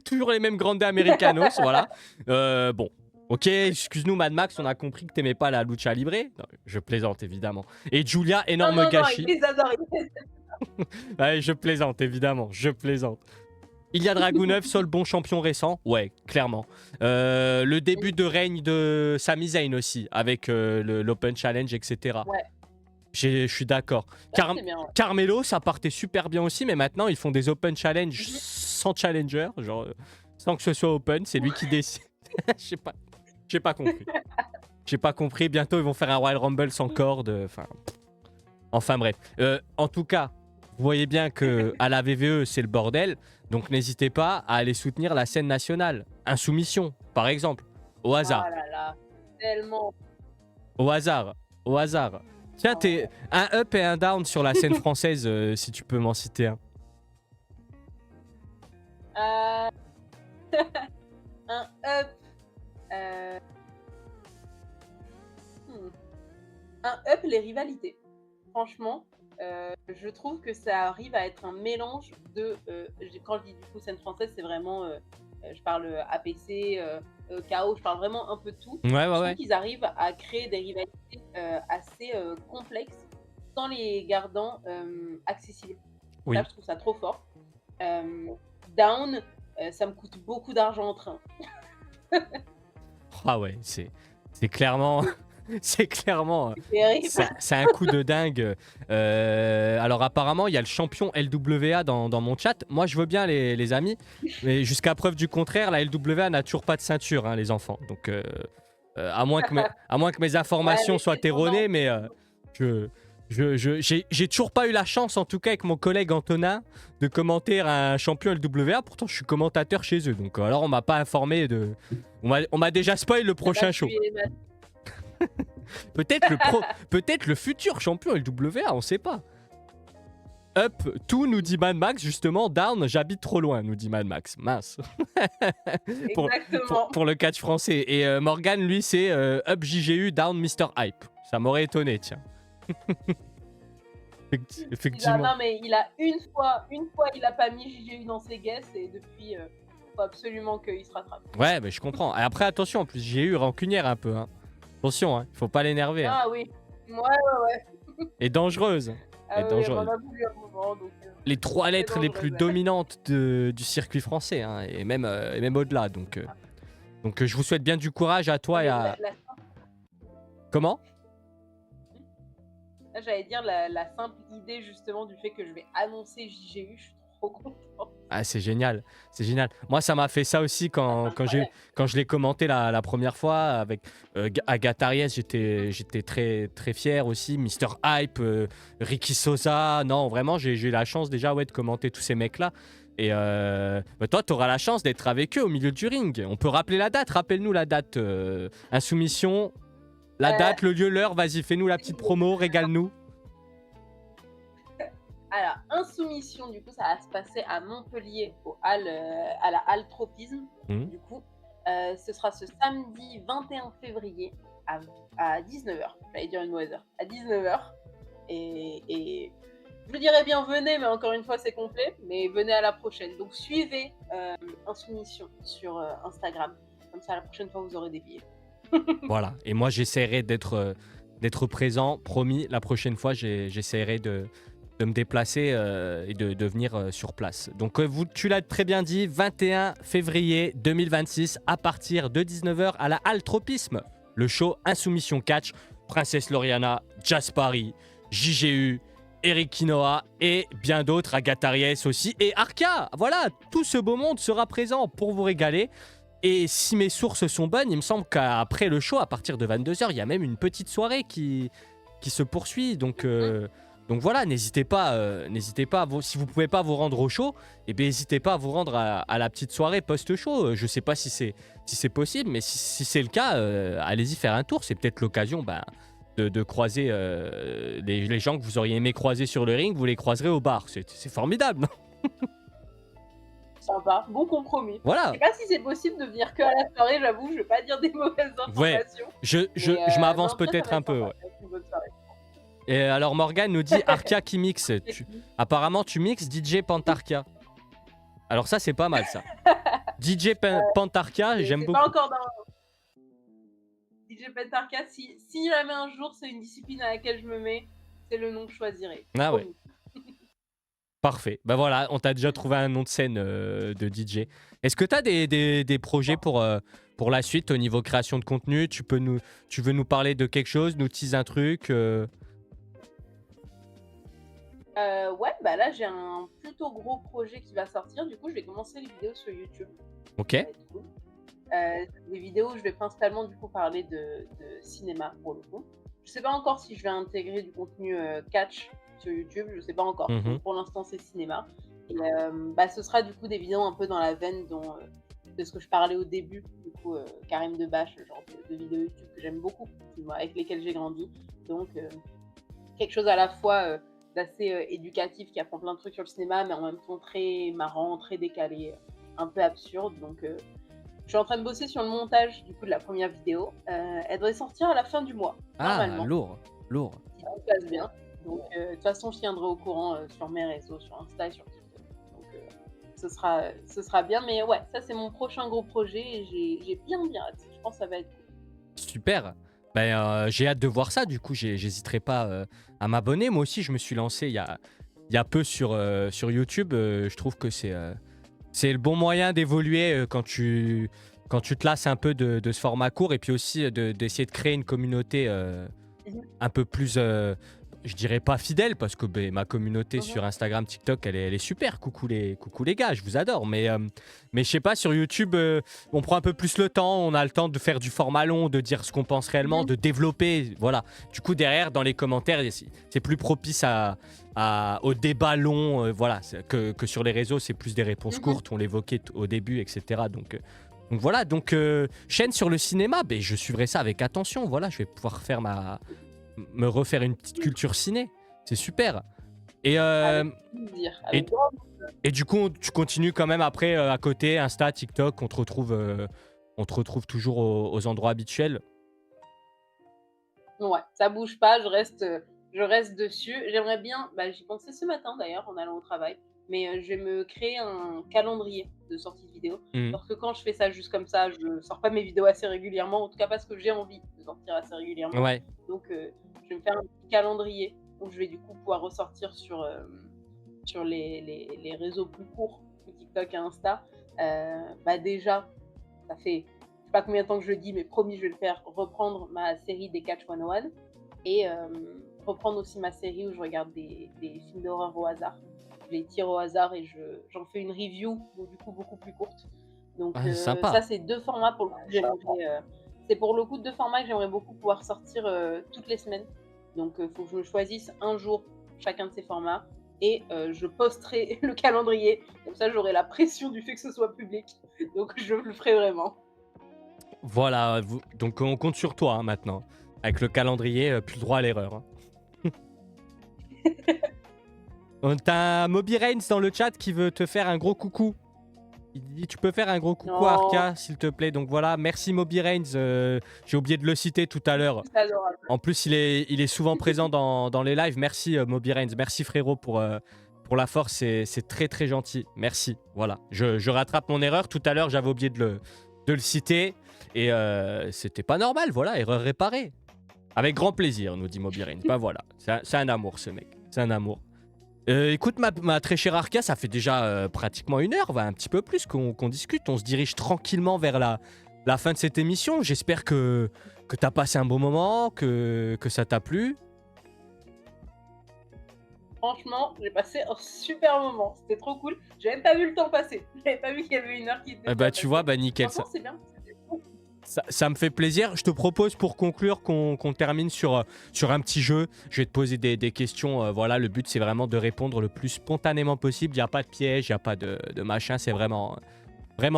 A: Toujours les mêmes grandes Americanos, voilà. Bon. Ok, excuse-nous Mad Max, on a compris que t'aimais pas la lucha libre. Non, je plaisante évidemment. Et Julia, énorme
B: Non,
A: gâchis.
B: il les adore.
A: Ouais, je plaisante évidemment, je plaisante. Ilya Dragunov, seul bon champion récent. Ouais, clairement. Le début de règne de Sami Zayn aussi, avec l'Open Challenge, etc.
B: Ouais.
A: Je suis d'accord.
B: Ça, c'est bien, ouais.
A: Carmelo, ça partait super bien aussi, mais maintenant ils font des Open Challenge sans challenger, genre sans que ce soit Open, c'est lui qui décide. J'ai pas compris. J'ai pas compris. Bientôt ils vont faire un Royal Rumble sans corde. Enfin bref. En tout cas, vous voyez bien que à la VVE c'est le bordel, donc n'hésitez pas à aller soutenir la scène nationale. Insoumission, par exemple, au hasard.
B: Oh là là, tellement.
A: Au hasard. Tiens, t'es un up et un down sur la scène française, si tu peux m'en citer un.
B: Un up. Un up, les rivalités. Franchement, je trouve que ça arrive à être un mélange de. Quand je dis du coup scène française, c'est vraiment. Je parle APC, KO, je parle vraiment un peu de tout.
A: Ouais.
B: Je trouve qu'ils arrivent à créer des rivalités assez complexes tout en les gardant accessibles.
A: Oui.
B: Ça, je trouve ça trop fort. Down, ça me coûte beaucoup d'argent en train.
A: Ah ouais, c'est clairement. C'est clairement. C'est un coup de dingue. Alors apparemment, il y a le champion LWA dans mon chat. Moi, je veux bien les amis, mais jusqu'à preuve du contraire, la LWA n'a toujours pas de ceinture, hein, les enfants. Donc, à moins que mes informations soient erronées, mais j'ai toujours pas eu la chance, en tout cas avec mon collègue Antonin, de commenter un champion LWA. Pourtant, je suis commentateur chez eux. Donc, alors, on m'a pas informé de. On m'a déjà spoil le prochain show. Peut-être le futur champion LWA, on sait pas. Up, tout nous dit Mad Max, justement. Down, j'habite trop loin, nous dit Mad Max. Mince. pour le catch français. Et Morgan, lui, c'est Up JGU, Down Mr. Hype. Ça m'aurait étonné, tiens. Effectivement.
B: Non, mais il a une fois, il a pas mis JGU dans ses guesses et depuis, faut absolument qu'il se rattrape.
A: Ouais, mais je comprends. Et après, attention, en plus, j'ai eu rancunière un peu, hein. Attention, hein, faut pas l'énerver.
B: Ah
A: hein.
B: Oui, ouais.
A: Et dangereuse.
B: Ah
A: Et
B: oui,
A: dangereuse.
B: on en a voulu un moment, donc,
A: Les 3 lettres les
B: dangereux,
A: plus
B: ouais.
A: dominantes du circuit français, hein, et même au-delà. Donc, je vous souhaite bien du courage à toi et à. Comment ?
B: Là, j'allais dire la simple idée justement du fait que je vais annoncer JGU, je suis trop content.
A: Ah, c'est génial, c'est génial. Moi, ça m'a fait ça aussi quand je l'ai commenté la première fois avec Agatha Ariès. J'étais très très fier aussi. Mr. Hype, Ricky Sosa. Non, vraiment, j'ai eu la chance déjà de commenter tous ces mecs-là. Et toi, tu auras la chance d'être avec eux au milieu du ring. On peut rappeler la date. Rappelle-nous la date. Insoumission. La date, le lieu, l'heure. Vas-y, fais-nous la petite promo. Régale-nous.
B: Alors, Insoumission, du coup, ça va se passer à Montpellier, à la Halle Tropisme. Du coup, ce sera ce samedi 21 février à 19h. J'allais dire une mauvaise heure. À 19h. Et je vous dirais bien venez, mais encore une fois, c'est complet. Mais venez à la prochaine. Donc, suivez Insoumission sur Instagram. Comme ça, la prochaine fois, vous aurez des billets.
A: Voilà. Et moi, j'essaierai d'être présent. Promis, la prochaine fois, j'essaierai de me déplacer et de venir sur place. Donc, tu l'as très bien dit, 21 février 2026, à partir de 19h à la Halle Tropisme. Le show Insoumission Catch, Princesse Lauriana, Jaspari, JGU, Eric Kinoa et bien d'autres, Agatha Ariès aussi, et Arca. Voilà, tout ce beau monde sera présent pour vous régaler. Et si mes sources sont bonnes, il me semble qu'après le show, à partir de 22h, il y a même une petite soirée qui se poursuit. Donc Donc voilà, n'hésitez pas si vous pouvez pas vous rendre au show, et bien n'hésitez pas à vous rendre à la petite soirée post-show. Je sais pas si c'est possible, mais si c'est le cas, allez-y faire un tour. C'est peut-être l'occasion de croiser les gens que vous auriez aimé croiser sur le ring, vous les croiserez au bar. C'est formidable, non?
B: Sympa, bon compromis. Je
A: Voilà.
B: sais pas si c'est possible de venir que à la soirée, j'avoue, je vais pas dire des mauvaises
A: Ouais,
B: informations.
A: je
B: Mais
A: m'avance
B: non, après, ça
A: peut-être
B: va
A: un
B: être
A: peu.
B: sympa,
A: Ouais.
B: ça va être une bonne soirée.
A: Et alors Morgane nous dit Arca qui mixe.
B: C'est
A: Apparemment tu mixes DJ Pantarka. Alors ça c'est pas mal ça. DJ Pantarka, j'aime
B: c'est
A: beaucoup.
B: pas encore dans DJ Pentarka. Si jamais un jour c'est une discipline à laquelle je me mets, c'est le nom que je choisirai.
A: Ah ouais.
B: Promis.
A: Parfait. Bah voilà, on t'a déjà trouvé un nom de scène de DJ. Est-ce que tu as des projets pour la suite au niveau création de contenu? Tu veux nous parler de quelque chose, nous teaser un truc
B: Ouais, bah là j'ai un plutôt gros projet qui va sortir. Du coup, je vais commencer les vidéos sur YouTube.
A: Ok.
B: Ça va être cool. Des vidéos où je vais principalement du coup parler de cinéma pour le coup. Je sais pas encore si je vais intégrer du contenu catch sur YouTube, je sais pas encore.
A: Mhm.
B: Donc, pour l'instant c'est cinéma. Et ce sera du coup des vidéos un peu dans la veine de ce que je parlais au début, du coup Karim Debache, le genre de vidéos YouTube que j'aime beaucoup, avec lesquelles j'ai grandi. Donc quelque chose à la fois d'assez éducatif qui apprend plein de trucs sur le cinéma, mais en même temps très marrant, très décalé, un peu absurde. Donc je suis en train de bosser sur le montage du coup de la première vidéo. Elle devrait sortir à la fin du mois, normalement.
A: Ah, lourd.
B: Si tout se passe bien. Donc de toute façon, je tiendrai au courant sur mes réseaux, sur Insta et sur TikTok. Donc ce sera bien. Mais ouais, ça c'est mon prochain gros projet et j'ai bien hâte. Je pense que ça va être cool.
A: Super. Ben, j'ai hâte de voir ça, du coup j'hésiterai pas à m'abonner. Moi aussi je me suis lancé il y a peu sur YouTube. Je trouve que c'est le bon moyen d'évoluer quand tu te lasses un peu de ce format court, et puis aussi d'essayer de créer une communauté un peu plus, je dirais pas fidèle, parce que ma communauté sur Instagram, TikTok, elle est super. Coucou les gars, je vous adore. Mais je sais pas, sur YouTube, on prend un peu plus le temps, on a le temps de faire du format long, de dire ce qu'on pense réellement, de développer. Voilà. Du coup, derrière, dans les commentaires, c'est plus propice au débat long. Voilà, que sur les réseaux, c'est plus des réponses courtes. On l'évoquait au début, etc. Donc voilà. Donc chaîne sur le cinéma, je suivrai ça avec attention. Voilà, je vais pouvoir me refaire une petite culture ciné. C'est super. Et,
B: Avec plaisir, avec grand plaisir.
A: et du coup, tu continues quand même après à côté, Insta, TikTok, on te retrouve toujours aux endroits habituels.
B: Ouais, ça bouge pas, je reste dessus. J'aimerais bien, j'y pensais ce matin d'ailleurs en allant au travail, mais je vais me créer un calendrier de sortie de vidéos. Parce que quand je fais ça juste comme ça, je sors pas mes vidéos assez régulièrement, en tout cas parce que j'ai envie de sortir assez régulièrement.
A: Ouais.
B: Donc je vais me faire un petit calendrier où je vais du coup pouvoir ressortir sur les réseaux plus courts, TikTok et Insta. Déjà, ça fait je sais pas combien de temps que je le dis, mais promis, je vais le faire, reprendre ma série des Catch 101 et reprendre aussi ma série où je regarde des films d'horreur au hasard. Je les tire au hasard et j'en fais une review, donc du coup beaucoup plus courte. Donc
A: sympa.
B: ça, c'est deux formats pour le coup que j'aimerais. C'est pour le coup deux formats que j'aimerais beaucoup pouvoir sortir toutes les semaines. Donc il faut que je me choisisse un jour chacun de ces formats et je posterai le calendrier. Comme ça, j'aurai la pression du fait que ce soit public. Donc je le ferai vraiment.
A: Voilà, donc on compte sur toi maintenant. Avec le calendrier, plus le droit à l'erreur. T'as Moby Reigns dans le chat qui veut te faire un gros coucou. Il dit tu peux faire un gros coucou à Arca, s'il te plaît. Donc voilà, merci Moby Reigns. J'ai oublié de le citer tout à l'heure. En plus, il est souvent présent dans les lives. Merci Moby Reigns. Merci frérot pour la force. C'est très très gentil. Merci. Voilà, je rattrape mon erreur. Tout à l'heure, j'avais oublié de le citer. Et c'était pas normal. Voilà, erreur réparée. Avec grand plaisir, nous dit Moby Reigns. Bah voilà, c'est un amour ce mec. C'est un amour. Écoute, ma très chère Arca, ça fait déjà pratiquement 1 heure, un petit peu plus qu'on discute. On se dirige tranquillement vers la fin de cette émission. J'espère que t'as passé un bon moment, que ça t'a plu.
B: Franchement, j'ai passé un super moment. C'était trop cool. J'avais même pas vu le temps passer. J'avais pas vu qu'il y avait 1 heure qui était.
A: Tu vois, nickel.
B: Franchement, c'est bien.
A: Ça me fait plaisir. Je te propose pour conclure qu'on termine sur un petit jeu. Je vais te poser des questions. Voilà, le but c'est vraiment de répondre le plus spontanément possible. Il n'y a pas de piège, il n'y a pas de machin. C'est vraiment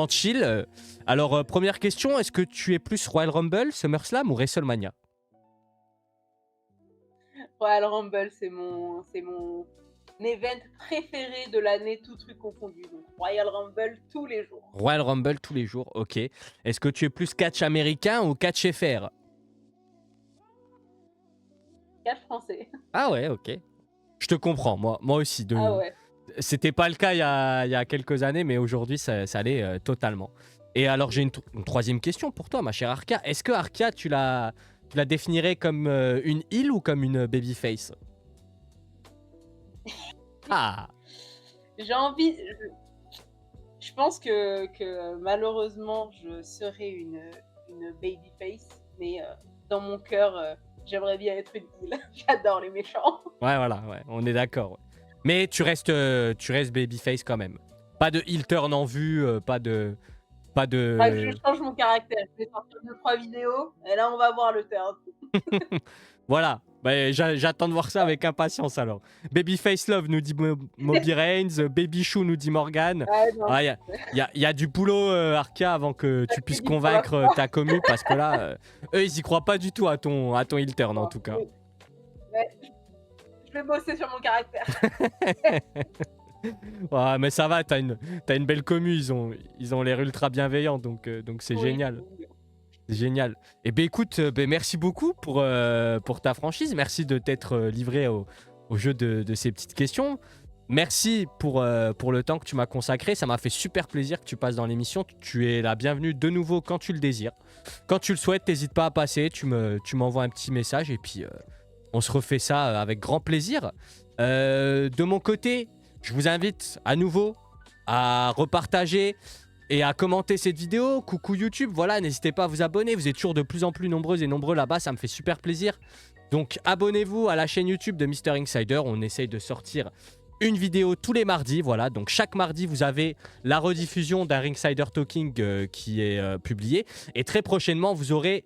A: chill. Alors, première question, est-ce que tu es plus Royal Rumble, SummerSlam ou WrestleMania?
B: Royal Rumble, c'est mon event préféré de l'année, tout truc confondu. Donc Royal Rumble tous les jours.
A: Royal Rumble tous les jours, ok. Est-ce que tu es plus catch américain ou catch FR?
B: Catch français.
A: Ah ouais, ok. Je te comprends, moi aussi.
B: Ah ouais.
A: C'était pas le cas il y a quelques années, mais aujourd'hui, ça l'est totalement. Et alors, j'ai une troisième question pour toi, ma chère Arca. Est-ce que Arca, tu la définirais comme une heel ou comme une babyface? Ah,
B: J'ai envie. Je pense que malheureusement, je serai une babyface, mais dans mon cœur, j'aimerais bien être une heel. J'adore les méchants.
A: ouais, voilà, ouais, on est d'accord. Ouais. Mais tu restes babyface quand même. Pas de heel turn en vue, pas de...
B: Je change mon caractère. Je vais sortir 2-3 vidéos, et là, on va voir le turn.
A: Voilà, bah, j'attends de voir ça avec impatience alors. Babyface Love nous dit Moby Reigns, Baby Chou nous dit Morgan.
B: Ouais,
A: Il y a du boulot, Arca, avant que tu puisses convaincre ta commu, parce que là, eux, ils y croient pas du tout à ton heel turn, en tout cas.
B: Ouais, je vais bosser sur mon caractère.
A: Ouais, mais ça va, t'as une belle commu, ils ont l'air ultra bienveillants, donc c'est
B: Oui.
A: génial. C'est génial. Et ben écoute, merci beaucoup pour ta franchise. Merci de t'être livré au jeu de ces petites questions. Merci pour le temps que tu m'as consacré. Ça m'a fait super plaisir que tu passes dans l'émission. Tu es la bienvenue de nouveau quand tu le désires. Quand tu le souhaites, n'hésite pas à passer. Tu m'envoies un petit message et puis on se refait ça avec grand plaisir. De mon côté, je vous invite à nouveau à repartager et à commenter cette vidéo. Coucou YouTube, voilà, n'hésitez pas à vous abonner. Vous êtes toujours de plus en plus nombreuses et nombreux là-bas, ça me fait super plaisir. Donc abonnez-vous à la chaîne YouTube de Mr Insider. On essaye de sortir une vidéo tous les mardis, voilà. Donc chaque mardi, vous avez la rediffusion d'un Ringsider Talking qui est publié. Et très prochainement, vous aurez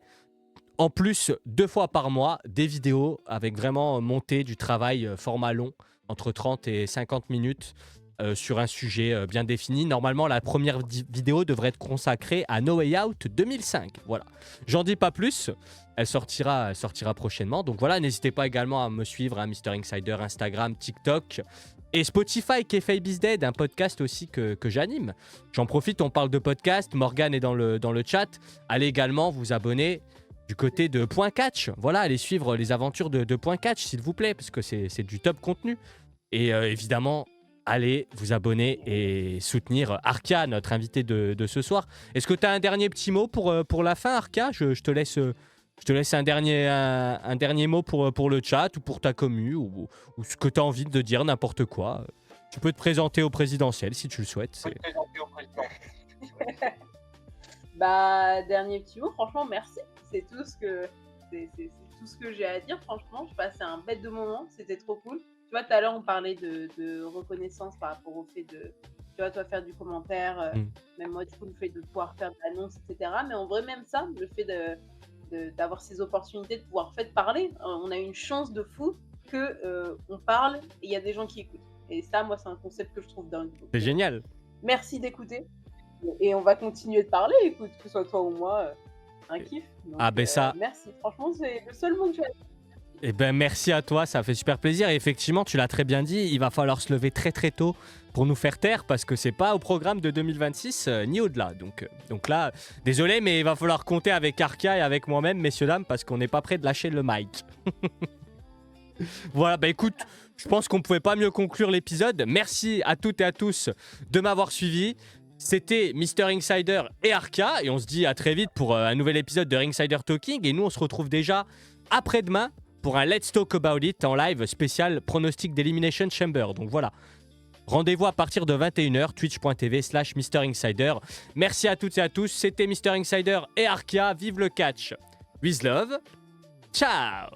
A: en plus 2 fois par mois des vidéos avec vraiment monté du travail format long, entre 30 et 50 minutes. Sur un sujet bien défini. Normalement, la première vidéo devrait être consacrée à No Way Out 2005. Voilà. J'en dis pas plus. Elle sortira prochainement. Donc voilà, n'hésitez pas également à me suivre à Mr Insider, Instagram, TikTok et Spotify, KFA Is Dead, un podcast aussi que j'anime. J'en profite, on parle de podcast. Morgan est dans le chat. Allez également vous abonner du côté de Point Catch. Voilà, allez suivre les aventures de Point Catch, s'il vous plaît, parce que c'est du top contenu. Et évidemment, allez vous abonner et soutenir Arca, notre invité de ce soir. Est-ce que tu as un dernier petit mot pour la fin, Arca? Je te laisse un dernier mot pour le chat ou pour ta commu ou ce que tu as envie de dire, n'importe quoi. Tu peux te présenter au présidentiel si tu le souhaites.
B: Bah, dernier petit mot, franchement, merci. C'est tout ce que j'ai à dire, franchement. Je passais un bête de moment, c'était trop cool. Tu vois, tout à l'heure, on parlait de reconnaissance par rapport au fait de, tu vois, toi, faire du commentaire, même moi, du coup, le fait de pouvoir faire de l'annonce, etc. Mais en vrai, même ça, le fait d'avoir ces opportunités de pouvoir parler, on a une chance de fou que on parle et il y a des gens qui écoutent. Et ça, moi, c'est un concept que je trouve dingue.
A: C'est génial.
B: Merci d'écouter. Et on va continuer de parler, écoute, que ce soit toi ou moi, un kiff. Donc,
A: ça...
B: Merci, franchement, c'est le seul mot que j'ai à dire.
A: Eh ben merci à toi, ça fait super plaisir. Et effectivement, tu l'as très bien dit, il va falloir se lever très très tôt pour nous faire taire parce que c'est pas au programme de 2026 ni au-delà. Donc là, désolé, mais il va falloir compter avec Arca et avec moi-même, messieurs dames, parce qu'on n'est pas prêt de lâcher le mic. Voilà, bah écoute, je pense qu'on pouvait pas mieux conclure l'épisode. Merci à toutes et à tous de m'avoir suivi. C'était Mr Insider et Arca et on se dit à très vite pour un nouvel épisode de Ringsider Talking. Et nous, on se retrouve déjà après-demain pour un Let's Talk About It en live spécial pronostic d'Elimination Chamber. Donc voilà, rendez-vous à partir de 21h, twitch.tv/Mr Insider. Merci à toutes et à tous, c'était Mr Insider et Arca. Vive le catch, with love, ciao.